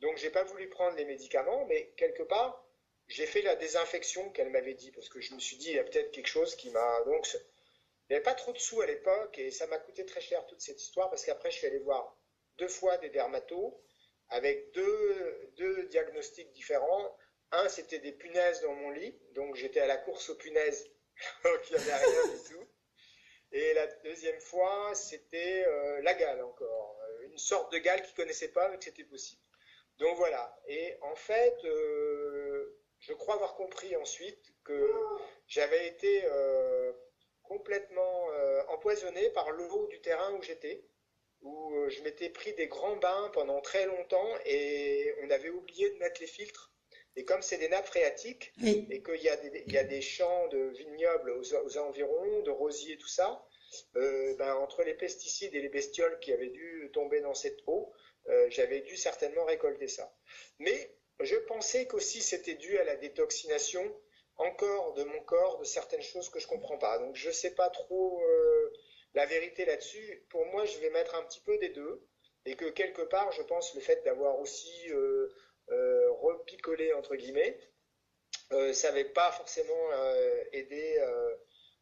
Donc j'ai pas voulu prendre les médicaments, mais quelque part, j'ai fait la désinfection qu'elle m'avait dit, parce que je me suis dit, il y a peut-être quelque chose qui m'a... Donc il n'y avait pas trop de sous à l'époque, et ça m'a coûté très cher toute cette histoire, parce qu'après je suis allé voir 2 fois des dermatos, avec deux diagnostics différents. Un, c'était des punaises dans mon lit, donc j'étais à la course aux punaises, donc il n'y avait rien du tout. Et la deuxième fois, c'était la gale encore, une sorte de gale qu'ils ne connaissaient pas, mais que c'était possible. Donc voilà, et en fait, je crois avoir compris ensuite que j'avais été complètement empoisonné par l'eau du terrain où j'étais, où je m'étais pris des grands bains pendant très longtemps et on avait oublié de mettre les filtres. Et comme c'est des nappes phréatiques Oui. et qu'il y a des champs de vignobles aux environs, de rosiers, tout ça, entre les pesticides et les bestioles qui avaient dû tomber dans cette eau, j'avais dû certainement récolter ça. Mais je pensais qu'aussi c'était dû à la détoxination encore de mon corps de certaines choses que je comprends pas. Donc je sais pas trop la vérité là-dessus. Pour moi, je vais mettre un petit peu des deux et que quelque part, je pense le fait d'avoir aussi repicolé entre guillemets, ça n'avait pas forcément aidé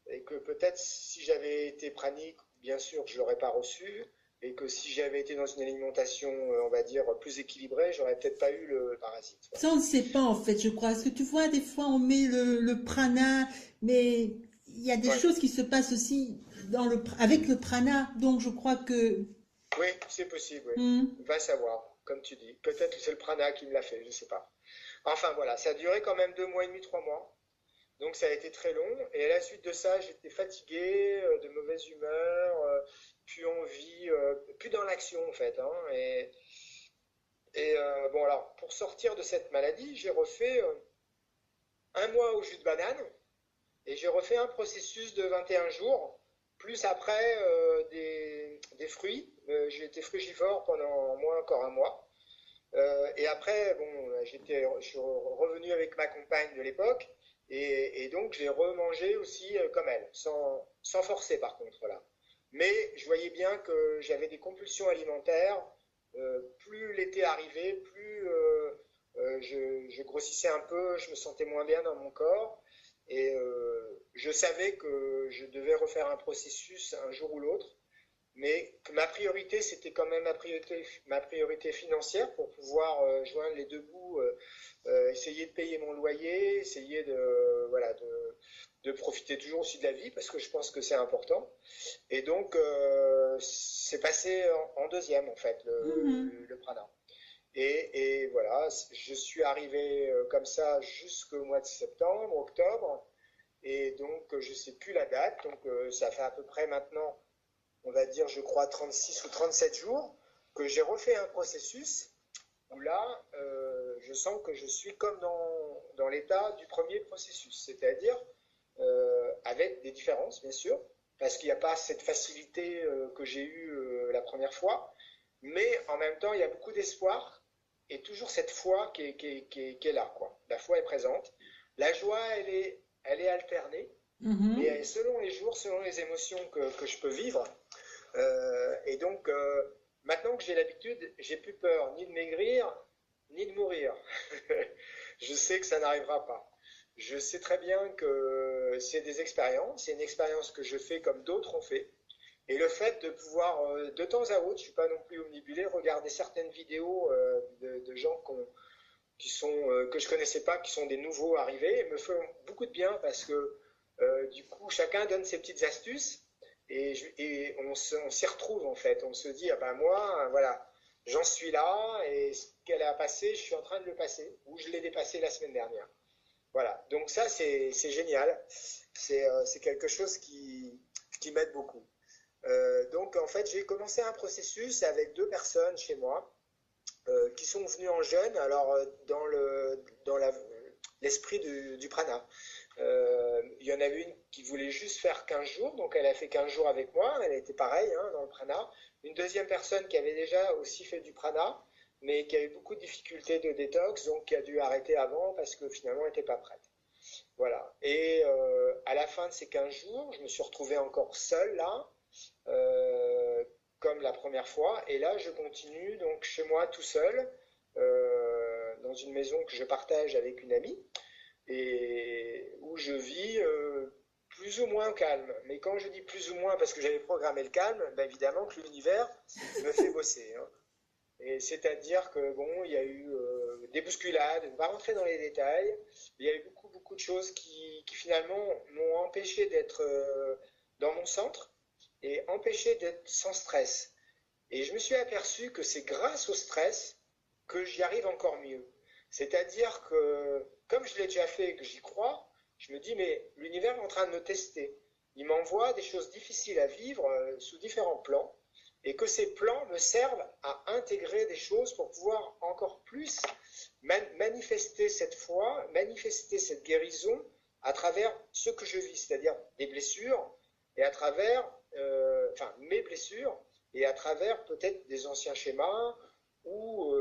et que peut-être si j'avais été pranique, bien sûr, je l'aurais pas reçu. Et que si j'avais été dans une alimentation, on va dire, plus équilibrée, j'aurais peut-être pas eu le parasite. Voilà. Ça, on ne sait pas en fait, je crois. Parce que tu vois, des fois, on met le prana, mais il y a des choses qui se passent aussi avec le prana. Donc, je crois que... Oui, c'est possible, oui. Va savoir, comme tu dis. Peut-être que c'est le prana qui me l'a fait, je ne sais pas. Enfin, voilà, ça a duré quand même 2 mois et demi, 3 mois. Donc, ça a été très long. Et à la suite de ça, j'étais fatigué, de mauvaise humeur, plus envie, plus dans l'action, en fait. Hein. Bon, alors, pour sortir de cette maladie, j'ai refait 1 mois au jus de banane et j'ai refait un processus de 21 jours plus après des fruits. J'ai été frugivore pendant moins encore un mois. Et après, bon, je suis revenu avec ma compagne de l'époque, et donc j'ai remangé aussi comme elle, sans forcer par contre, voilà. Mais je voyais bien que j'avais des compulsions alimentaires. Plus l'été arrivait, plus je grossissais un peu, je me sentais moins bien dans mon corps, et je savais que je devais refaire un processus un jour ou l'autre, mais que ma priorité, c'était quand même ma priorité financière pour pouvoir joindre les deux bouts, essayer de payer mon loyer, essayer voilà, de profiter toujours aussi de la vie, parce que je pense que c'est important. Et donc, c'est passé en deuxième, en fait, Mhm. le prana. Et voilà, je suis arrivé comme ça jusqu'au mois de septembre, octobre, et donc je ne sais plus la date, donc ça fait à peu près maintenant, on va dire, je crois, 36 ou 37 jours que j'ai refait un processus où là, je sens que je suis comme dans l'état du premier processus, c'est-à-dire avec des différences, bien sûr, parce qu'il n'y a pas cette facilité que j'ai eue la première fois, mais en même temps, il y a beaucoup d'espoir et toujours cette foi qui est là, quoi. La foi est présente. La joie, elle est alternée, Mhm. mais selon les jours, selon les émotions que je peux vivre. Et donc, maintenant que j'ai l'habitude, j'ai plus peur ni de maigrir, ni de mourir. Je sais que ça n'arrivera pas. Je sais très bien que c'est des expériences, c'est une expérience que je fais comme d'autres ont fait. Et le fait de pouvoir, de temps à autre, je ne suis pas non plus omnibulé, regarder certaines vidéos de gens qui sont, que je ne connaissais pas, qui sont des nouveaux arrivés, me font beaucoup de bien parce que du coup, chacun donne ses petites astuces et on s'y retrouve en fait. On se dit, ah ben moi, voilà, j'en suis là et ce qu'elle a passé, je suis en train de le passer ou je l'ai dépassé la semaine dernière. Voilà, donc ça c'est génial, c'est quelque chose qui m'aide beaucoup. Donc en fait j'ai commencé un processus avec deux personnes chez moi qui sont venues en jeûne, alors dans l'esprit du prana. Il y en avait une qui voulait juste faire 15 jours, donc elle a fait 15 jours avec moi, elle était pareille hein, dans le prana. Une deuxième personne qui avait déjà aussi fait du prana, mais qui a eu beaucoup de difficultés de détox, donc qui a dû arrêter avant parce que finalement elle n'était pas prête. Voilà. Et à la fin de ces 15 jours, je me suis retrouvé encore seul là, euh, comme la première fois. Et là, je continue donc chez moi tout seul, dans une maison que je partage avec une amie, et où je vis plus ou moins calme. Mais quand je dis plus ou moins, parce que j'avais programmé le calme, ben évidemment que l'univers me fait bosser. Hein. Et c'est-à-dire que bon, il y a eu des bousculades, je ne vais pas rentrer dans les détails, mais il y a eu beaucoup de choses qui finalement m'ont empêché d'être dans mon centre et empêché d'être sans stress. Et je me suis aperçu que c'est grâce au stress que j'y arrive encore mieux. C'est-à-dire que, comme je l'ai déjà fait et que j'y crois, je me dis, mais l'univers est en train de me tester. Il m'envoie des choses difficiles à vivre sous différents plans et que ces plans me servent à intégrer des choses pour pouvoir encore plus manifester cette foi, manifester cette guérison à travers ce que je vis, c'est-à-dire des blessures et à travers, enfin, mes blessures et à travers peut-être des anciens schémas ou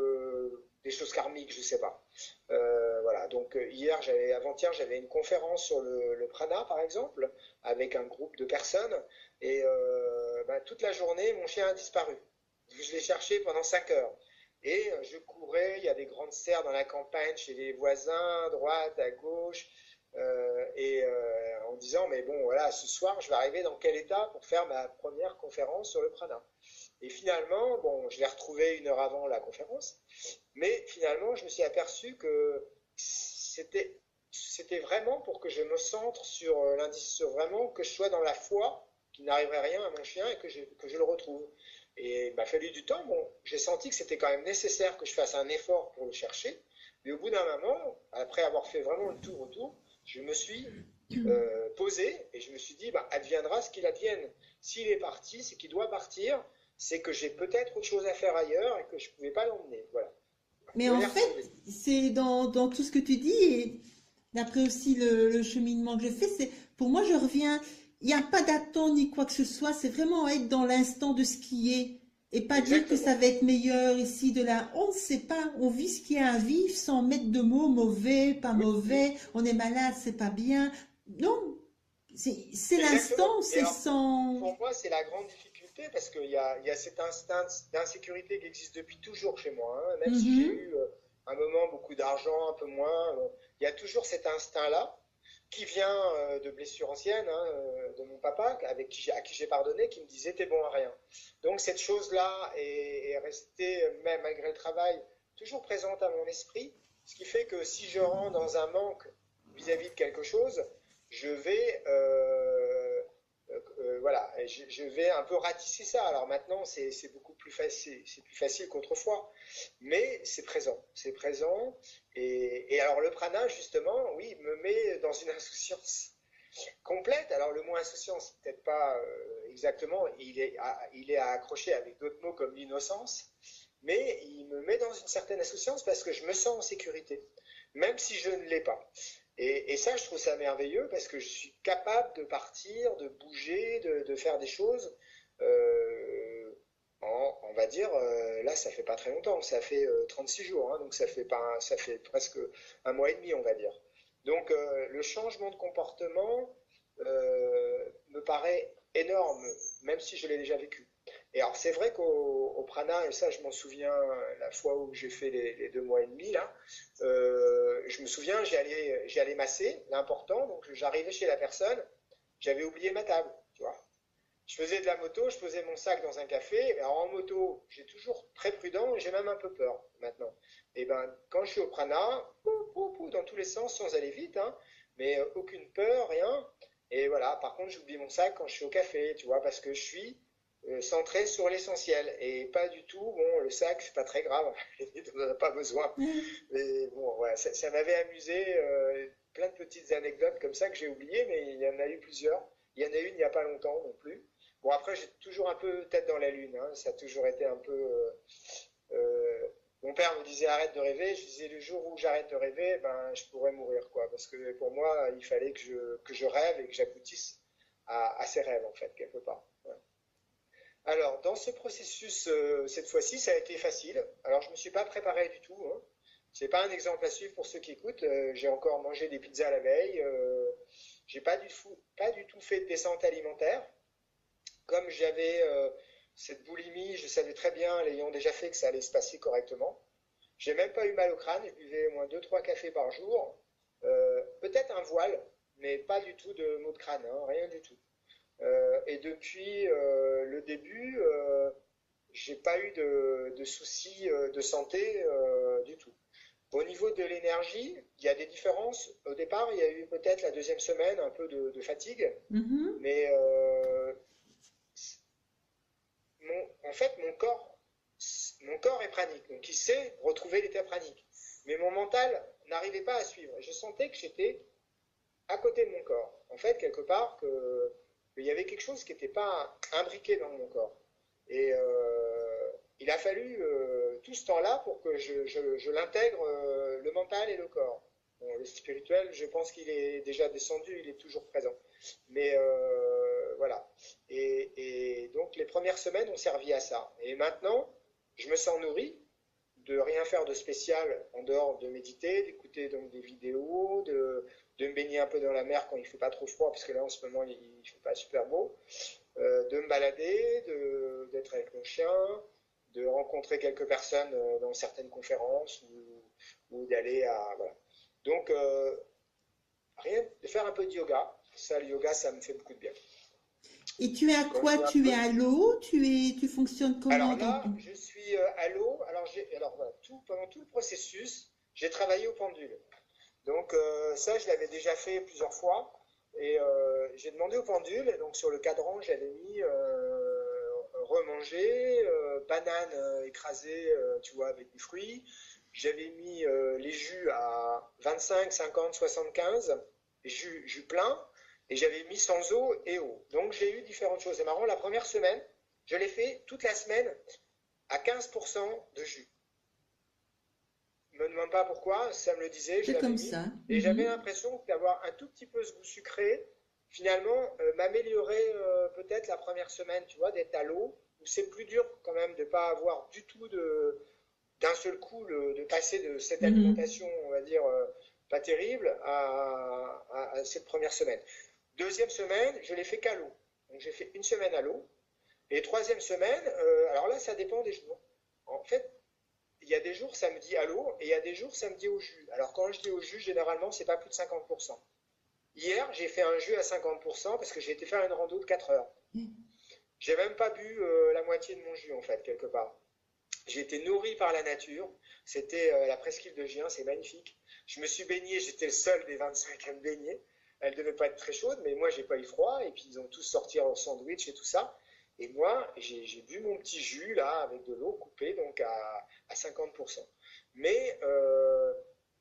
des choses karmiques, je ne sais pas. Voilà, donc avant-hier, j'avais une conférence sur le prana, par exemple, avec un groupe de personnes, et ben, toute la journée, mon chien a disparu. Je l'ai cherché pendant 5 heures. Et je courais, il y a des grandes serres dans la campagne, chez les voisins, à droite, à gauche, en disant, mais bon, voilà, ce soir, je vais arriver dans quel état pour faire ma première conférence sur le prana. Et finalement, bon, je l'ai retrouvé une heure avant la conférence, mais finalement, je me suis aperçu que c'était vraiment pour que je me centre sur l'indice, sur vraiment que je sois dans la foi, qu'il n'arriverait rien à mon chien et que je le retrouve. Et il m'a fallu du temps. Bon, j'ai senti que c'était quand même nécessaire que je fasse un effort pour le chercher. Mais au bout d'un moment, après avoir fait vraiment le tour autour, je me suis posé et je me suis dit, bah, adviendra ce qu'il advienne. S'il est parti, c'est qu'il doit partir, c'est que j'ai peut-être autre chose à faire ailleurs et que je ne pouvais pas l'emmener. Voilà. Mais Je en l'ai fait, retrouvé. c'est dans tout ce que tu dis, et d'après aussi le cheminement que je fais, c'est pour moi, je reviens. il n'y a pas d'attente ni quoi que ce soit, c'est vraiment être dans l'instant de ce qui est. Et pas dire que ça Exactement. va être meilleur ici, de là. On ne sait pas. On vit ce qu'il y a à vivre sans mettre de mots mauvais, pas Oui, oui, mauvais. On est malade, c'est pas bien. Non, c'est exactement. l'instant, Et c'est alors, sans. pour moi, c'est la grande difficulté parce qu'il y a cet instinct d'insécurité qui existe depuis toujours chez moi, hein. Même si j'ai Mhm. eu un moment beaucoup d'argent, un peu moins, il y a toujours cet instinct-là qui vient de blessures anciennes, hein, de mon papa, à qui j'ai pardonné, qui me disait t'es bon à rien. Donc cette chose-là est restée, même malgré le travail, toujours présente à mon esprit, ce qui fait que si je rentre dans un manque vis-à-vis de quelque chose, je vais voilà, je vais un peu ratisser ça. Alors maintenant, c'est beaucoup plus facile qu'autrefois, mais c'est présent. Et alors le prana, justement, oui, me met dans une insouciance complète. Alors le mot insouciance, peut-être pas exactement, il est à accrocher avec d'autres mots comme l'innocence, mais il me met dans une certaine insouciance parce que je me sens en sécurité, même si je ne l'ai pas. Et ça, je trouve ça merveilleux parce que je suis capable de partir, de bouger, de faire des choses. euh, on va dire, là, ça fait pas très longtemps, ça fait 36 jours, hein, donc ça fait presque un mois et demi, on va dire. Donc, le changement de comportement me paraît énorme, même si je l'ai déjà vécu. Et alors, c'est vrai qu'au prana, et ça, je m'en souviens la fois où j'ai fait les 2 mois et demi, là, je me souviens, j'y allais masser, l'important, donc j'arrivais chez la personne, j'avais oublié ma table, tu vois. Je faisais de la moto, je posais mon sac dans un café. Alors en moto, j'ai toujours très prudent, j'ai même un peu peur maintenant. Et ben quand je suis au prana, dans tous les sens, sans aller vite, hein, mais aucune peur, rien. Et voilà, par contre, j'oublie mon sac quand je suis au café, tu vois, parce que je suis centré sur l'essentiel et pas du tout, bon, le sac, c'est pas très grave, on n'en a pas besoin. Mais bon, ouais, ça m'avait amusé, plein de petites anecdotes comme ça que j'ai oubliées, mais il y en a eu plusieurs. Il y en a une il n'y a pas longtemps non plus. Bon, après, j'ai toujours un peu tête dans la lune, hein. Ça a toujours été un peu. Mon père me disait arrête de rêver. Je disais le jour où j'arrête de rêver, ben, je pourrais mourir, quoi. Parce que pour moi, il fallait que je rêve et que j'aboutisse à ces rêves, en fait, quelque part. Ouais. Alors, dans ce processus, cette fois-ci, ça a été facile. Alors, je ne me suis pas préparé du tout, hein. C'est pas un exemple à suivre pour ceux qui écoutent. J'ai encore mangé des pizzas la veille. J'ai pas du tout fait de descente alimentaire. Comme j'avais cette boulimie, je savais très bien, l'ayant déjà fait, que ça allait se passer correctement. J'ai même pas eu mal au crâne, je buvais au moins 2 3 cafés par jour. Peut-être un voile, mais pas du tout de maux de crâne, hein, rien du tout. Et depuis le début, j'ai pas eu de soucis de santé du tout. Au niveau de l'énergie, il y a des différences. Au départ, il y a eu peut-être la deuxième semaine un peu de fatigue, Mhm. mais en fait, mon corps est pranique, donc il sait retrouver l'état pranique. Mais mon mental n'arrivait pas à suivre. Je sentais que j'étais à côté de mon corps. En fait, quelque part, qu'il y avait quelque chose qui n'était pas imbriqué dans mon corps. Et il a fallu tout ce temps-là pour que je l'intègre, le mental et le corps. Bon, le spirituel, je pense qu'il est déjà descendu, il est toujours présent. Mais voilà. Et donc les premières semaines ont servi à ça. Et maintenant, je me sens nourri de rien faire de spécial en dehors de méditer, d'écouter donc des vidéos, de me baigner un peu dans la mer quand il ne fait pas trop froid, parce que là en ce moment il ne fait pas super beau, de me balader, d'être avec mon chien, de rencontrer quelques personnes dans certaines conférences ou d'aller à... Voilà. Donc, rien, de faire un peu de yoga. Ça, le yoga, ça me fait beaucoup de bien. Et tu es à Quand quoi? j'ai un Tu es peu... à l'eau? Tu fonctionnes comment Alors dans là, ton... je suis à l'eau. Alors voilà, pendant tout le processus, j'ai travaillé au pendule. Donc ça, je l'avais déjà fait plusieurs fois. Et j'ai demandé au pendule. Et donc sur le cadran, j'avais mis remanger, banane écrasée, tu vois, avec des fruits. J'avais mis les jus à 25, 50, 75, jus plein. Et j'avais mis sans eau et eau. Donc j'ai eu différentes choses. C'est marrant, la première semaine, je l'ai fait toute la semaine à 15% de jus. Ne me demande pas pourquoi, ça me le disait, je C'est l'avais comme mis. ça. Et j'avais Mhm. l'impression d'avoir un tout petit peu ce goût sucré finalement m'améliorer peut-être la première semaine, tu vois, d'être à l'eau, où c'est plus dur quand même de ne pas avoir du tout d'un seul coup de passer de cette Mhm. alimentation, on va dire, pas terrible, à cette première semaine. Deuxième semaine, je l'ai fait qu'à l'eau. Donc j'ai fait une semaine à l'eau. Et troisième semaine, alors là, ça dépend des jours. En fait, il y a des jours, ça me dit à l'eau, et il y a des jours, ça me dit au jus. Alors quand je dis au jus, généralement, c'est pas plus de 50%. Hier, j'ai fait un jus à 50% parce que j'ai été faire une rando de 4 heures. J'ai même pas bu la moitié de mon jus, en fait, quelque part. J'ai été nourri par la nature. C'était la presqu'île de Gien, c'est magnifique. Je me suis baigné, j'étais le seul des 25 à me baigner. Elle devait pas être très chaude, mais moi j'ai pas eu froid. Et puis ils ont tous sorti leur sandwich et tout ça. Et moi, j'ai bu mon petit jus là avec de l'eau coupée, donc à 50%. Mais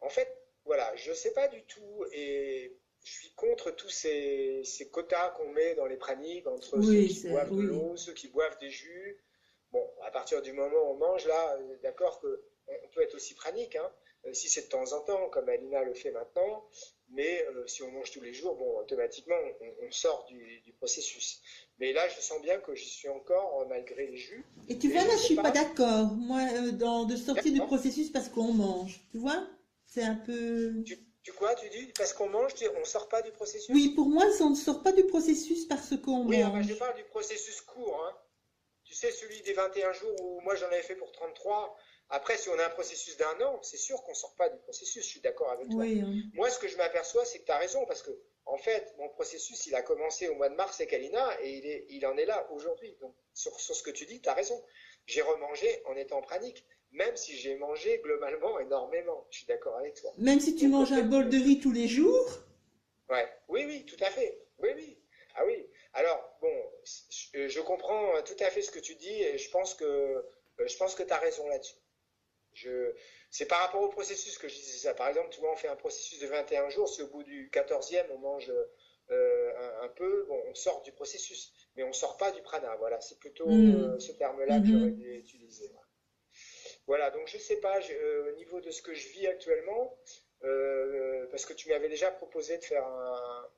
en fait, voilà, je sais pas du tout. Et je suis contre tous ces quotas qu'on met dans les praniques entre ceux Oui, qui c'est, boivent de oui. l'eau, ceux qui boivent des jus. Bon, à partir du moment où on mange, là, d'accord que on peut être aussi pranique, hein, si c'est de temps en temps, comme Alina le fait maintenant, mais si on mange tous les jours, bon, automatiquement, on sort du processus. Mais là, je sens bien que j'y suis encore, malgré les jus, Et tu et vois, je là, je sais suis pas pas, d'accord. Moi, de sortir du d'accord, processus parce qu'on mange. Tu vois? C'est un peu. tu quoi, tu dis, parce qu'on mange, on sort pas du Oui, processus? pour moi, on ne sort pas du processus parce qu'on Oui, enfin, je mange. parle du processus court, hein. Tu sais, celui des 21 jours où moi j'en avais fait pour 33. Après, si on a un processus d'un an, c'est sûr qu'on ne sort pas du processus, je suis d'accord avec toi. Oui, hein. Moi, ce que je m'aperçois, c'est que tu as raison, parce que, en fait, mon processus, il a commencé au mois de mars avec Alina, et il en est là aujourd'hui. Donc, sur ce que tu dis, tu as raison. J'ai remangé en étant pranique, même si j'ai mangé globalement énormément. Je suis d'accord avec toi. Même si tu Donc, au manges un fait, bol de riz tous les jours. ouais, oui, oui, tout à fait. Oui, oui. Ah oui. Alors, bon, je comprends tout à fait ce que tu dis et je pense que tu as raison là-dessus. Je, c'est par rapport au processus que je disais ça. Par exemple, tu vois, on fait un processus de 21 jours, si au bout du 14e, on mange un peu, bon, on sort du processus, mais on ne sort pas du prana. Voilà, c'est plutôt Hmm. ce terme-là que j'aurais Mhm. dû utiliser. Voilà, donc je ne sais pas, au niveau de ce que je vis actuellement, parce que tu m'avais déjà proposé de faire un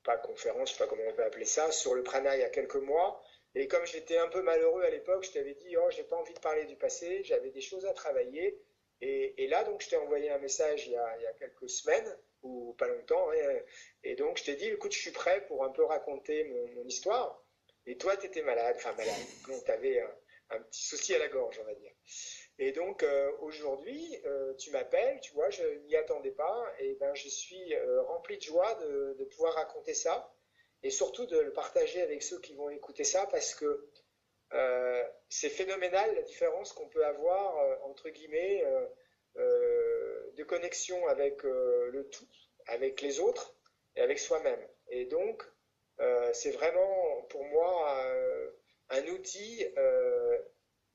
pas conférence, je ne sais pas comment on peut appeler ça, sur le prana il y a quelques mois. Et comme j'étais un peu malheureux à l'époque, je t'avais dit, oh, j'ai pas envie de parler du passé, j'avais des choses à travailler. Et là, donc, je t'ai envoyé un message il y a quelques semaines, ou pas longtemps, hein, et donc je t'ai dit, écoute, je suis prêt pour un peu raconter mon histoire. Et toi, tu étais malade, enfin malade, non, tu avais un petit souci à la gorge, on va dire. Et donc aujourd'hui, tu m'appelles, tu vois, je n'y attendais pas, et ben je suis rempli de joie de pouvoir raconter ça, et surtout de le partager avec ceux qui vont écouter ça, parce que c'est phénoménal la différence qu'on peut avoir, entre guillemets, de connexion avec le tout, avec les autres, et avec soi-même. Et donc, c'est vraiment pour moi un outil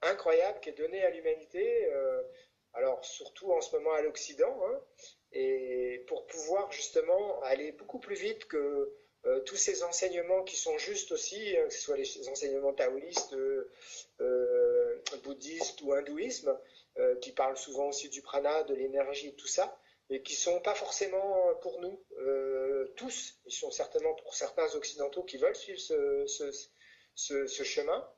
incroyable qui est donné à l'humanité, alors surtout en ce moment à l'Occident, hein, et pour pouvoir justement aller beaucoup plus vite que tous ces enseignements qui sont justes aussi, que ce soit les enseignements taoïstes, bouddhistes ou hindouisme, qui parlent souvent aussi du prana, de l'énergie et tout ça, et qui ne sont pas forcément pour nous tous, ils sont certainement pour certains occidentaux qui veulent suivre ce chemin.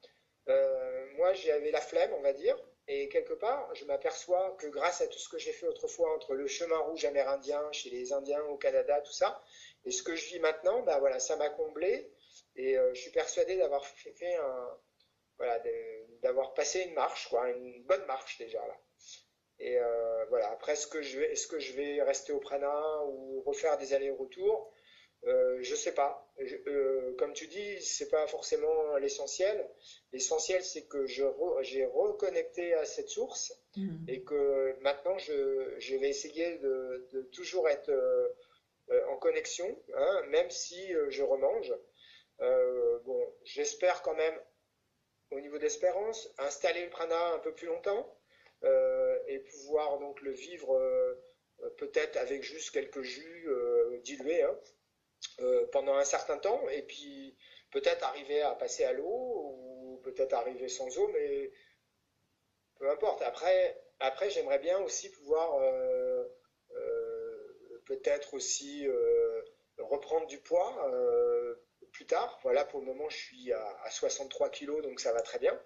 Moi, j'avais la flemme, on va dire, et quelque part, je m'aperçois que grâce à tout ce que j'ai fait autrefois entre le chemin rouge amérindien, chez les Indiens au Canada, tout ça, et ce que je vis maintenant, ben voilà, ça m'a comblé, et je suis persuadé d'avoir fait voilà, d'avoir passé une marche, quoi, une bonne marche déjà là. Et voilà, après, est-ce que je vais rester au prana ou refaire des allers-retours? Je sais pas. Comme tu dis, c'est pas forcément l'essentiel. L'essentiel, c'est que j'ai reconnecté à cette source Hmm. et que maintenant, je vais essayer de toujours être en connexion, hein, même si je remange. Bon, j'espère quand même, au niveau d'espérance, installer le prana un peu plus longtemps et pouvoir donc le vivre peut-être avec juste quelques jus dilués, hein, pendant un certain temps, et puis peut-être arriver à passer à l'eau, ou peut-être arriver sans eau, mais peu importe. Après j'aimerais bien aussi pouvoir peut-être aussi reprendre du poids plus tard. Voilà, pour le moment, je suis à 63 kilos, donc ça va très bien.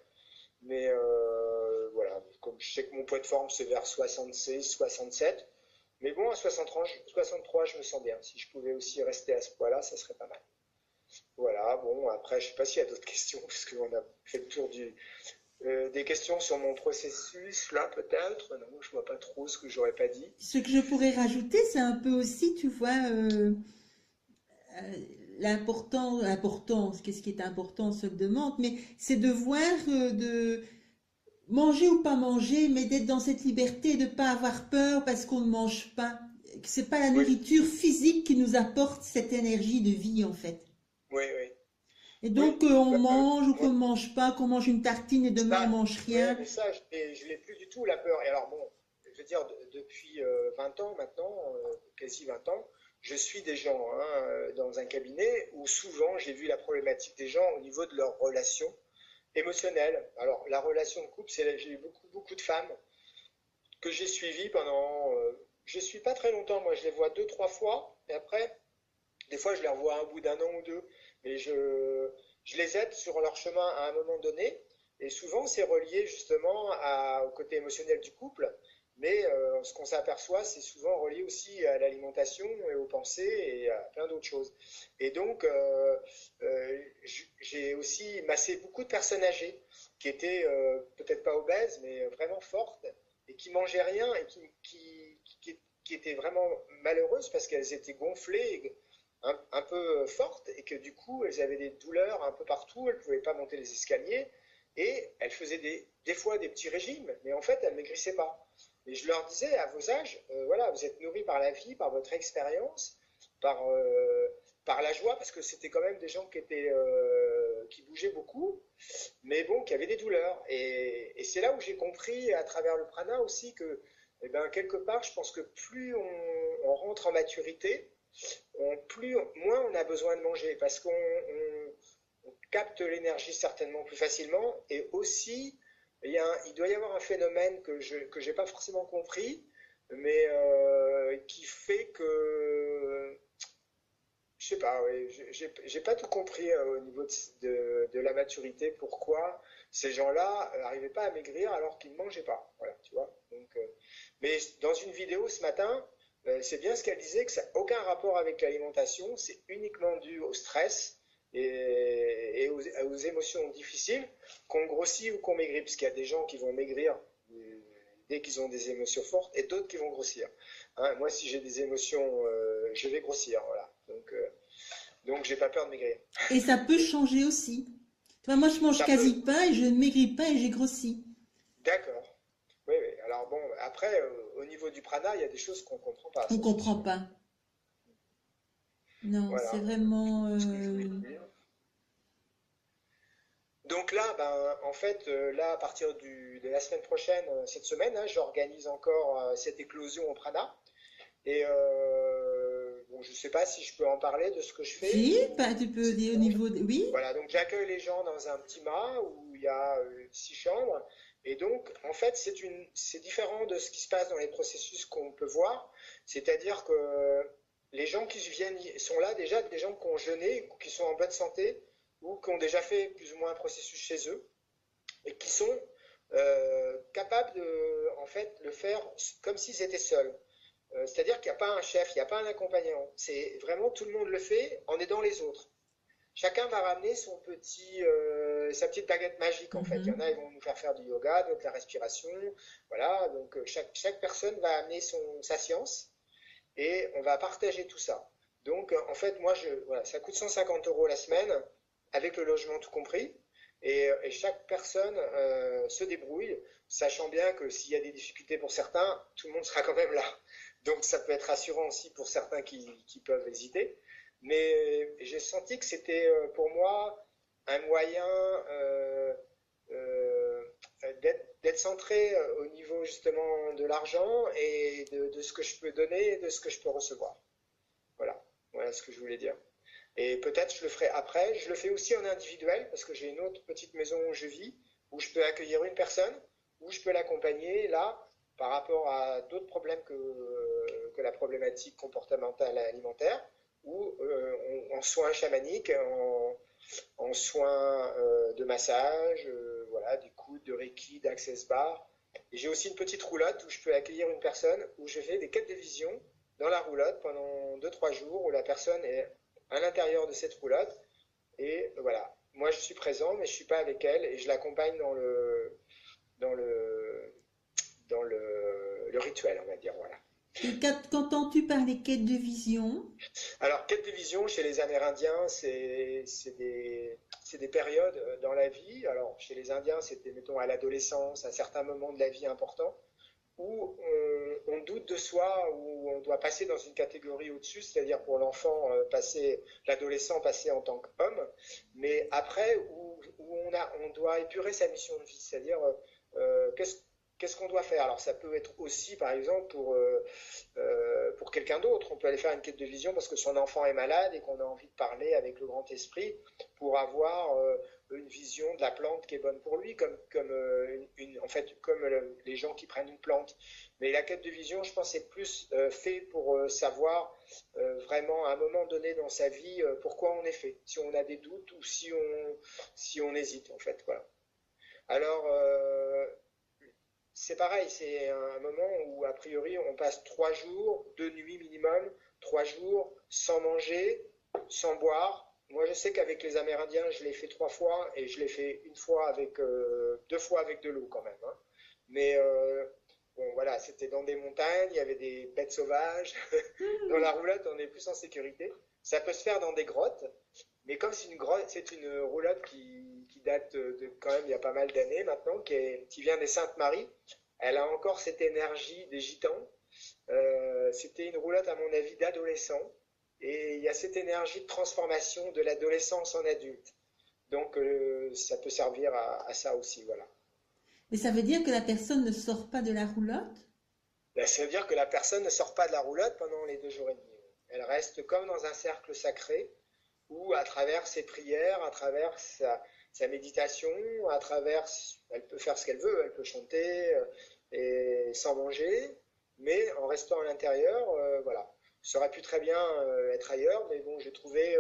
Mais voilà, comme je sais que mon poids de forme, c'est vers 76, 67. Mais bon, à 63, je me sens bien. Si je pouvais aussi rester à ce poids-là, ça serait pas mal. Voilà, bon, après, je sais pas s'il y a d'autres questions, parce qu'on a fait le tour des questions sur mon processus, là, peut-être. Non, je vois pas trop ce que j'aurais pas dit. Ce que je pourrais rajouter, c'est un peu aussi, tu vois, l'importance, qu'est-ce qui est important, on se le demande, mais c'est de voir, de manger ou pas manger, mais d'être dans cette liberté, de ne pas avoir peur parce qu'on ne mange pas. C'est pas la Oui, nourriture physique qui nous apporte cette énergie de vie, en fait. oui, oui. Et donc, Oui, on bah, mange ou qu'on moi, ne mange pas, qu'on mange une tartine et demain on ça, mange ouais, rien. mais ça, je l'ai plus du tout, la peur. Et alors, bon, je veux dire, depuis 20 ans maintenant, quasi 20 ans, je suis des gens dans un cabinet où souvent j'ai vu la problématique des gens au niveau de leurs relations émotionnelles. Alors, la relation de couple, j'ai eu beaucoup, beaucoup de femmes que j'ai suivies pendant. Je ne suis pas très longtemps, moi, je les vois deux, trois fois, et après, des fois, je les revois au bout d'un an ou deux, mais je les aide sur leur chemin à un moment donné. Et souvent, c'est relié justement au côté émotionnel du couple. Mais ce qu'on s'aperçoit, c'est souvent relié aussi à l'alimentation et aux pensées et à plein d'autres choses. Et donc, j'ai aussi massé beaucoup de personnes âgées qui étaient peut-être pas obèses, mais vraiment fortes et qui mangeaient rien et qui étaient vraiment malheureuses parce qu'elles étaient gonflées un peu fortes et que du coup elles avaient des douleurs un peu partout, elles ne pouvaient pas monter les escaliers et elles faisaient des fois des petits régimes, mais en fait elles ne maigrissaient pas. Et je leur disais, à vos âges, voilà, vous êtes nourris par la vie, par votre expérience, par, par la joie, parce que c'était quand même des gens qui bougeaient beaucoup, mais bon, qui avaient des douleurs. Et c'est là où j'ai compris, à travers le prana aussi, que eh ben, quelque part, je pense que plus on rentre en maturité, moins on a besoin de manger parce qu'on capte l'énergie certainement plus facilement et aussi il doit y avoir un phénomène que je n'ai pas forcément compris mais qui fait que je sais pas, oui, j'ai pas tout compris au niveau de la maturité, pourquoi ces gens-là n'arrivaient pas à maigrir alors qu'ils ne mangeaient pas. Voilà, tu vois. Donc, mais dans une vidéo ce matin, c'est bien ce qu'elle disait, que ça n'a aucun rapport avec l'alimentation, c'est uniquement dû au stress et aux émotions difficiles qu'on grossit ou qu'on maigrit, parce qu'il y a des gens qui vont maigrir dès qu'ils ont des émotions fortes et d'autres qui vont grossir. Hein, moi, si j'ai des émotions, je vais grossir, voilà. Donc j'ai pas peur de maigrir. Et ça peut changer aussi. Tu vois, moi, je mange Ça peut. quasi pas et je ne maigris pas et j'ai grossi. D'accord. Oui, oui. Alors bon, après, au niveau du prana, il y a des choses qu'on comprend pas, On ça c'est comprend sûr. pas. Non, c'est Voilà. vraiment. Ce que je voulais dire. Donc là, ben, en fait, là, à partir de la semaine prochaine, cette semaine, hein, j'organise encore cette éclosion au prana. Et bon, je ne sais pas si je peux en parler de ce que je fais Si, ou tu peux c'est dire au bon. niveau de. Oui, Voilà, donc j'accueille les gens dans un petit mât où il y a 6 chambres. Et donc, en fait, c'est différent de ce qui se passe dans les processus qu'on peut voir. C'est-à-dire que les gens qui viennent sont là déjà des gens qui ont jeûné, qui sont en bonne santé ou qui ont déjà fait plus ou moins un processus chez eux et qui sont capables de, en fait, le faire comme s'ils étaient seuls. C'est-à-dire qu'il n'y a pas un chef, il n'y a pas un accompagnant. C'est vraiment tout le monde le fait en aidant les autres. Chacun va ramener sa petite baguette magique en fait. Il y en mhm. a, ils vont nous faire du yoga, d'autres la respiration. Voilà, donc chaque personne va amener sa science et on va partager tout ça. Donc en fait, voilà, ça coûte 150 euros la semaine avec le logement tout compris. Et chaque personne se débrouille, sachant bien que s'il y a des difficultés pour certains, tout le monde sera quand même là. Donc ça peut être rassurant aussi pour certains qui peuvent hésiter. Mais j'ai senti que c'était pour moi un moyen euh, d'être centré au niveau justement de l'argent et de ce que je peux donner et de ce que je peux recevoir. Voilà, voilà ce que je voulais dire. Et peut-être je le ferai après. Je le fais aussi en individuel parce que j'ai une autre petite maison où je vis, où je peux accueillir une personne, où je peux l'accompagner là par rapport à d'autres problèmes que la problématique comportementale et alimentaire. ou en soins chamaniques, en soins de massage, voilà, du coude, de Reiki, d'Access Bar. Et j'ai aussi une petite roulotte où je peux accueillir une personne, où je fais des quêtes de vision dans la roulotte pendant 2-3 jours, où la personne est à l'intérieur de cette roulotte. Et voilà, moi je suis présent, mais je ne suis pas avec elle, et je l'accompagne dans le, le rituel, on va dire, voilà. Et qu'entends-tu par les quêtes de vision? Alors, quête de vision chez les Amérindiens, c'est des périodes dans la vie. Alors, chez les Indiens, c'était, mettons, à l'adolescence, à certains moments de la vie importants, où on doute de soi, où on doit passer dans une catégorie au-dessus, c'est-à-dire pour l'enfant, l'adolescent passer en tant qu'homme, mais après, où on doit épurer sa mission de vie, c'est-à-dire qu'est-ce qu'on doit faire. Alors, ça peut être aussi, par exemple, pour quelqu'un d'autre. On peut aller faire une quête de vision parce que son enfant est malade et qu'on a envie de parler avec le grand esprit pour avoir une vision de la plante qui est bonne pour lui, en fait, comme les gens qui prennent une plante. Mais la quête de vision, je pense, c'est plus fait pour savoir vraiment à un moment donné dans sa vie pourquoi on est fait, si on a des doutes ou si on hésite, en fait. Voilà. Alors, c'est pareil, c'est un moment où, a priori, on passe 3 jours, 2 nuits minimum, 3 jours sans manger, sans boire. Moi, je sais qu'avec les Amérindiens, je l'ai fait 3 fois et je l'ai fait 1 fois 2 fois avec de l'eau quand même, hein. Mais bon, voilà, c'était dans des montagnes, il y avait des bêtes sauvages. Dans la roulotte, on est plus en sécurité. Ça peut se faire dans des grottes, mais comme c'est une roulotte qui date de quand même il y a pas mal d'années maintenant, qui vient des Saintes-Maries, elle a encore cette énergie des gitans. C'était une roulotte, à mon avis, d'adolescent. Et il y a cette énergie de transformation de l'adolescence en adulte. Donc, ça peut servir à ça aussi, voilà. Mais ça veut dire que la personne ne sort pas de la roulotte? Ben, ça veut dire que la personne ne sort pas de la roulotte pendant les 2 jours et demi. Elle reste comme dans un cercle sacré, où à travers ses prières, à travers sa méditation, elle peut faire ce qu'elle veut, elle peut chanter et sans manger, mais en restant à l'intérieur, voilà. Ça aurait pu très bien être ailleurs, mais bon, j'ai trouvé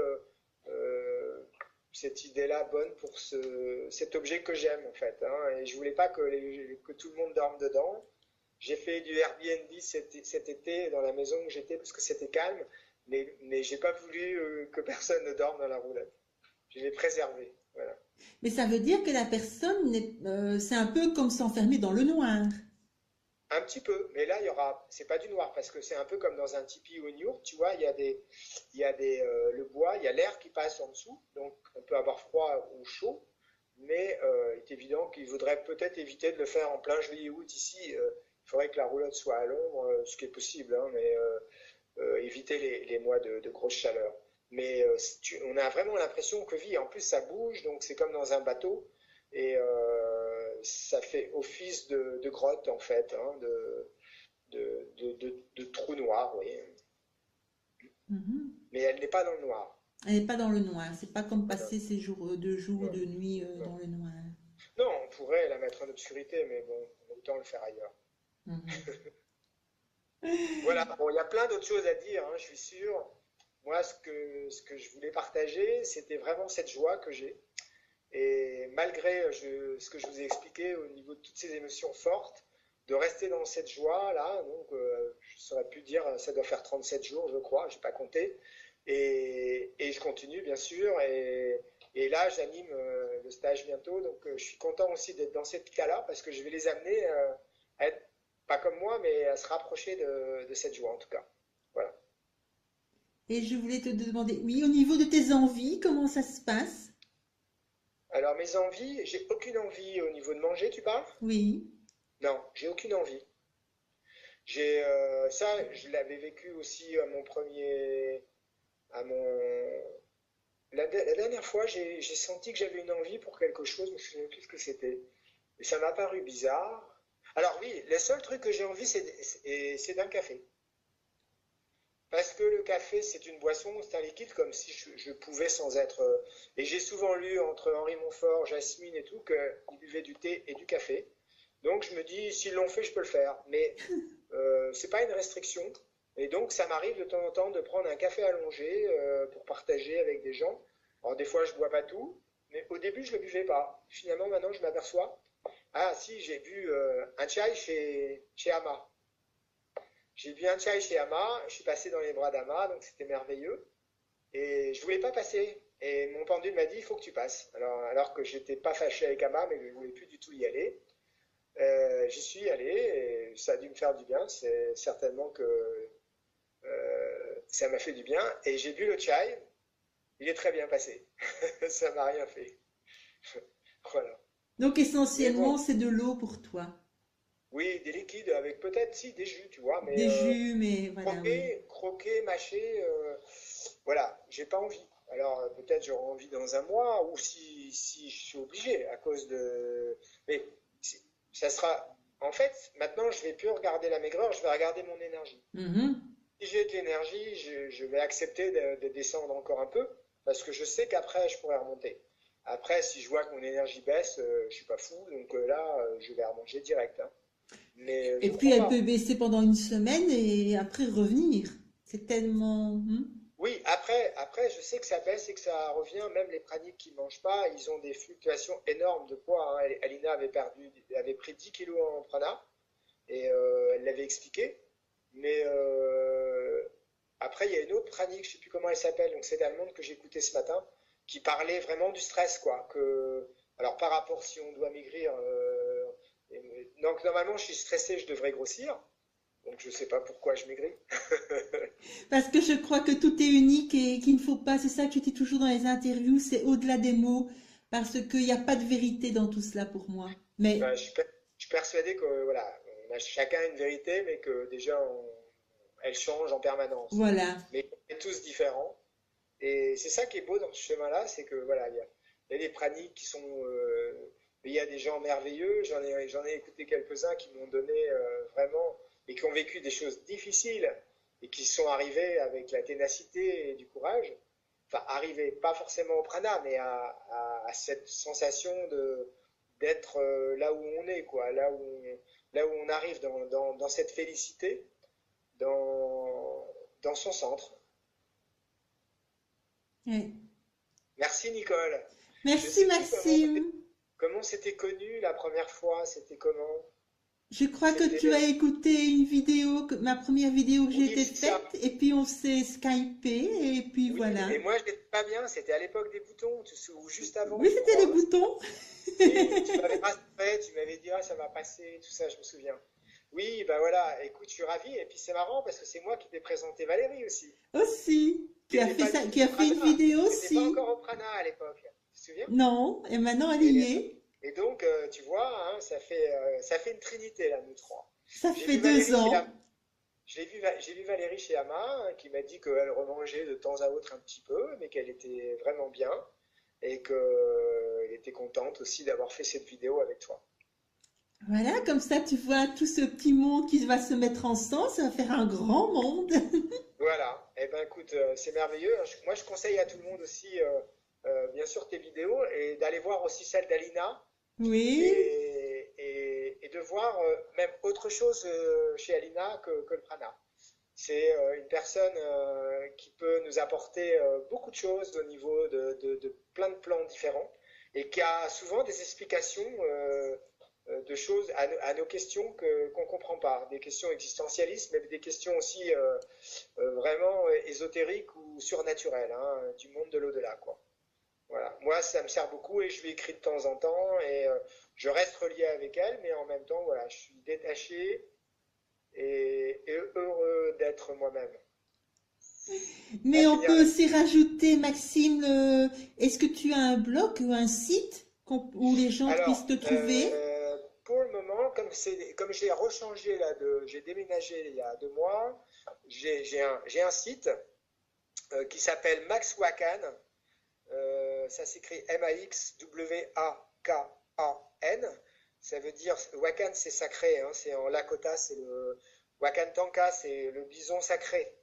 euh, cette idée-là bonne pour cet objet que j'aime en fait, hein, et je voulais pas que tout le monde dorme dedans. J'ai fait du Airbnb cet été dans la maison où j'étais parce que c'était calme, mais j'ai pas voulu que personne ne dorme dans la roulotte. Je l'ai préservé. Voilà. Mais ça veut dire que la personne, c'est un peu comme s'enfermer dans le noir. Un petit peu, mais là c'est pas du noir parce que c'est un peu comme dans un tipi ou une yourte, tu vois, le bois, il y a l'air qui passe en dessous, donc on peut avoir froid ou chaud, mais il est évident qu'il vaudrait peut-être éviter de le faire en plein juillet août ici. Il faudrait que la roulotte soit à l'ombre, ce qui est possible, hein, mais éviter les mois de grosse chaleur. Mais on a vraiment l'impression que vie, en plus ça bouge, donc c'est comme dans un bateau, et ça fait office de grotte en fait, hein, de trou noir, oui. Mhm. Mais elle n'est pas dans le noir. Elle n'est pas dans le noir. C'est pas comme Voilà. passer ces jours, 2 jours ou Non, 2 nuits non. dans le noir. Non, on pourrait la mettre en obscurité, mais bon, autant le faire ailleurs. Mhm. Voilà, bon, il y a plein d'autres choses à dire, hein, je suis sûr. Moi, ce que je voulais partager, c'était vraiment cette joie que j'ai. Et malgré ce que je vous ai expliqué au niveau de toutes ces émotions fortes, de rester dans cette joie-là, donc je saurais plus dire, ça doit faire 37 jours, je crois, je n'ai pas compté. Et je continue, bien sûr. Et là, j'anime le stage bientôt, donc je suis content aussi d'être dans cet état-là, parce que je vais les amener à être, pas comme moi, mais à se rapprocher de cette joie, en tout cas. Voilà. Et je voulais te demander, oui, au niveau de tes envies, comment ça se passe? Alors, mes envies, j'ai aucune envie au niveau de manger, tu parles? Oui. Non, j'ai aucune envie. Ça, je l'avais vécu aussi à mon, la dernière fois, j'ai senti que j'avais une envie pour quelque chose, mais je ne me souviens plus ce que c'était. Et ça m'a paru bizarre. Alors oui, le seul truc que j'ai envie, c'est d'un café. Parce que le café, c'est une boisson, c'est un liquide, comme si je pouvais sans être. Et j'ai souvent lu entre Henri Montfort, Jasmine et tout, qu'ils buvaient du thé et du café. Donc je me dis, s'ils l'ont fait, je peux le faire. Mais c'est pas une restriction. Et donc, ça m'arrive de temps en temps de prendre un café allongé pour partager avec des gens. Alors, des fois, je bois pas tout, mais au début, je le buvais pas. Finalement, maintenant, je m'aperçois. Ah, si, j'ai bu un chai chez Ama. J'ai bu un chai chez Ama, je suis passé dans les bras d'Ama, donc c'était merveilleux. Et je voulais pas passer. Et mon pendule m'a dit, il faut que tu passes. Alors que j'étais pas fâché avec Ama, mais que je voulais plus du tout y aller. J'y suis allé et ça a dû me faire du bien. C'est certainement que ça m'a fait du bien. Et j'ai bu le chai. Il est très bien passé. Ça m'a rien fait. Voilà. Donc Mais bon, essentiellement, c'est de l'eau pour toi. oui, des liquides avec peut-être si des jus, tu vois, mais Des jus, mais voilà, oui. croquer, mâcher, voilà, j'ai pas envie. Alors peut-être j'aurai envie dans un mois ou si je suis obligé à cause de. Mais ça sera. En fait, maintenant je vais plus regarder la maigreur, je vais regarder mon énergie. Mhm. Si j'ai de l'énergie, je vais accepter de descendre encore un peu parce que je sais qu'après je pourrai remonter. Après, si je vois que mon énergie baisse, je suis pas fou, donc là, je vais remanger direct, hein. Mais Et je vous puis prends elle peut pas. baisser pendant une semaine et après revenir. C'est tellement... Oui, après, je sais que ça baisse et que ça revient. Même les praniques qui ne mangent pas, ils ont des fluctuations énormes de poids, hein. Alina avait pris 10 kilos en prana et elle l'avait expliqué. Mais après, il y a une autre pranique, je ne sais plus comment elle s'appelle, donc c'est allemande que j'ai écoutée ce matin, qui parlait vraiment du stress, quoi. Alors par rapport si on doit maigrir, donc normalement je suis stressé, je devrais grossir. Donc je ne sais pas pourquoi je maigris. Parce que je crois que tout est unique et qu'il ne faut pas, c'est ça que je dis toujours dans les interviews, c'est au-delà des mots, parce qu'il n'y a pas de vérité dans tout cela pour moi. Mais Ben, je suis persuadé que voilà, on a chacun une vérité, mais que déjà elle change en permanence. voilà. Mais on est tous différents. Et c'est ça qui est beau dans ce chemin-là, c'est que voilà, il y a des praniques qui sont, il y a des gens merveilleux. J'en ai écouté quelques-uns qui m'ont donné vraiment et qui ont vécu des choses difficiles et qui sont arrivés avec la ténacité et du courage. Enfin, arrivés pas forcément au prana, mais à cette sensation de d'être là où on est, quoi, là où on arrive dans cette félicité, dans son centre. Ouais. Merci Nicole. Je ne Merci sais plus Maxime. comment c'était connu la première fois, c'était comment? Je crois que tu as C'était. écouté une vidéo, ma première vidéo que j'ai Oui, été c'est ça. faite, et puis on s'est skypé, et puis Oui, voilà. et moi je n'étais pas bien, c'était à l'époque des boutons, ou juste avant, Oui, je c'était les crois, hein. boutons. Et tu m'avais rassuré, tu m'avais dit, ah, ça va passer, tout ça, je me souviens. Oui, ben voilà, écoute, je suis ravi, et puis c'est marrant parce que c'est moi qui t'ai présenté Valérie aussi. Aussi, Qui n'était pas du qui tout a au fait une Prana, vidéo qui n'était pas aussi. encore au Prana à l'époque, tu te souviens? Non, et maintenant elle y Et, est. et donc, tu vois, hein, ça fait une trinité là, nous trois. Ça J'ai fait vu deux Valérie chez ans. J'ai vu Valérie chez Ama, hein, qui m'a dit qu'elle remangeait de temps à autre un petit peu, mais qu'elle était vraiment bien et qu'elle était contente aussi d'avoir fait cette vidéo avec toi. Voilà, comme ça tu vois tout ce petit monde qui va se mettre ensemble, ça va faire un grand monde. Voilà, et ben écoute, c'est merveilleux. Moi, je conseille à tout le monde aussi, bien sûr, tes vidéos et d'aller voir aussi celle d'Alina Oui, et de voir même autre chose chez Alina que le prana. C'est une personne qui peut nous apporter beaucoup de choses au niveau de plein de plans différents et qui a souvent des explications de choses à nos questions qu'on ne comprend pas. Des questions existentialistes, mais des questions aussi vraiment ésotériques ou surnaturelles, hein, du monde de l'au-delà, quoi. Voilà. Moi, ça me sert beaucoup et je lui écris de temps en temps et je reste relié avec elle, mais en même temps, voilà, je suis détaché et heureux d'être moi-même. mais on Finir peut là-dessus. aussi rajouter, Maxime, est-ce que tu as un blog ou un site où les gens puissent Alors, te trouver? pour le moment, comme j'ai rechangé là, j'ai déménagé il y a 2 mois, j'ai un site qui s'appelle Max Wakan. Ça s'écrit Maxwakan. Ça veut dire Wakan, c'est sacré, hein, c'est en Lakota, c'est le Wakan Tanka, c'est le bison sacré.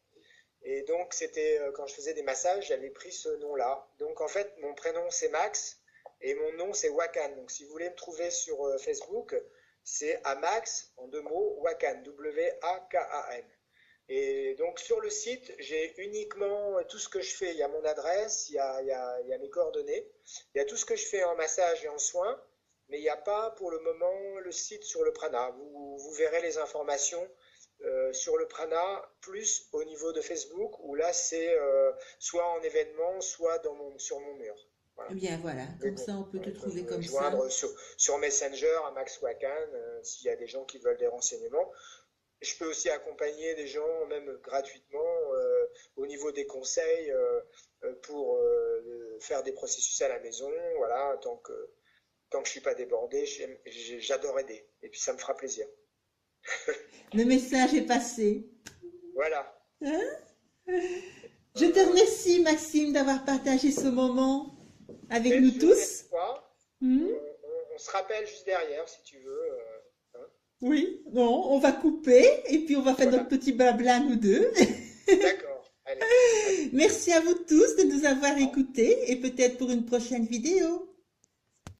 Et donc, c'était quand je faisais des massages, j'avais pris ce nom-là. Donc, en fait, mon prénom c'est Max et mon nom c'est Wakan. Donc, si vous voulez me trouver sur Facebook, c'est Amax en 2 mots, Wakan, Wakan. Et donc sur le site, j'ai uniquement tout ce que je fais. Il y a mon adresse, il y a mes coordonnées, il y a tout ce que je fais en massage et en soins, mais il n'y a pas pour le moment le site sur le prana. Vous verrez les informations sur le prana, plus au niveau de Facebook, où là c'est soit en événement, soit sur mon mur. Voilà. Eh bien voilà, Mais comme bon, ça on peut te ils peuvent trouver me comme ça. joindre sur Messenger à Max Wakan, s'il y a des gens qui veulent des renseignements. Je peux aussi accompagner des gens, même gratuitement, au niveau des conseils pour faire des processus à la maison. Voilà, tant que je ne suis pas débordé, j'adore aider. Et puis ça me fera plaisir. Le message est passé. Voilà. Hein? Je te remercie, Maxime, d'avoir partagé ce moment avec Mais nous je tous. laisse pas. Hmm? On se rappelle juste derrière, si tu veux. Hein. Oui, non, on va couper et puis on va faire Voilà. notre petit blabla, nous deux. D'accord. Allez. Merci à vous tous de nous avoir écoutés et peut-être pour une prochaine vidéo.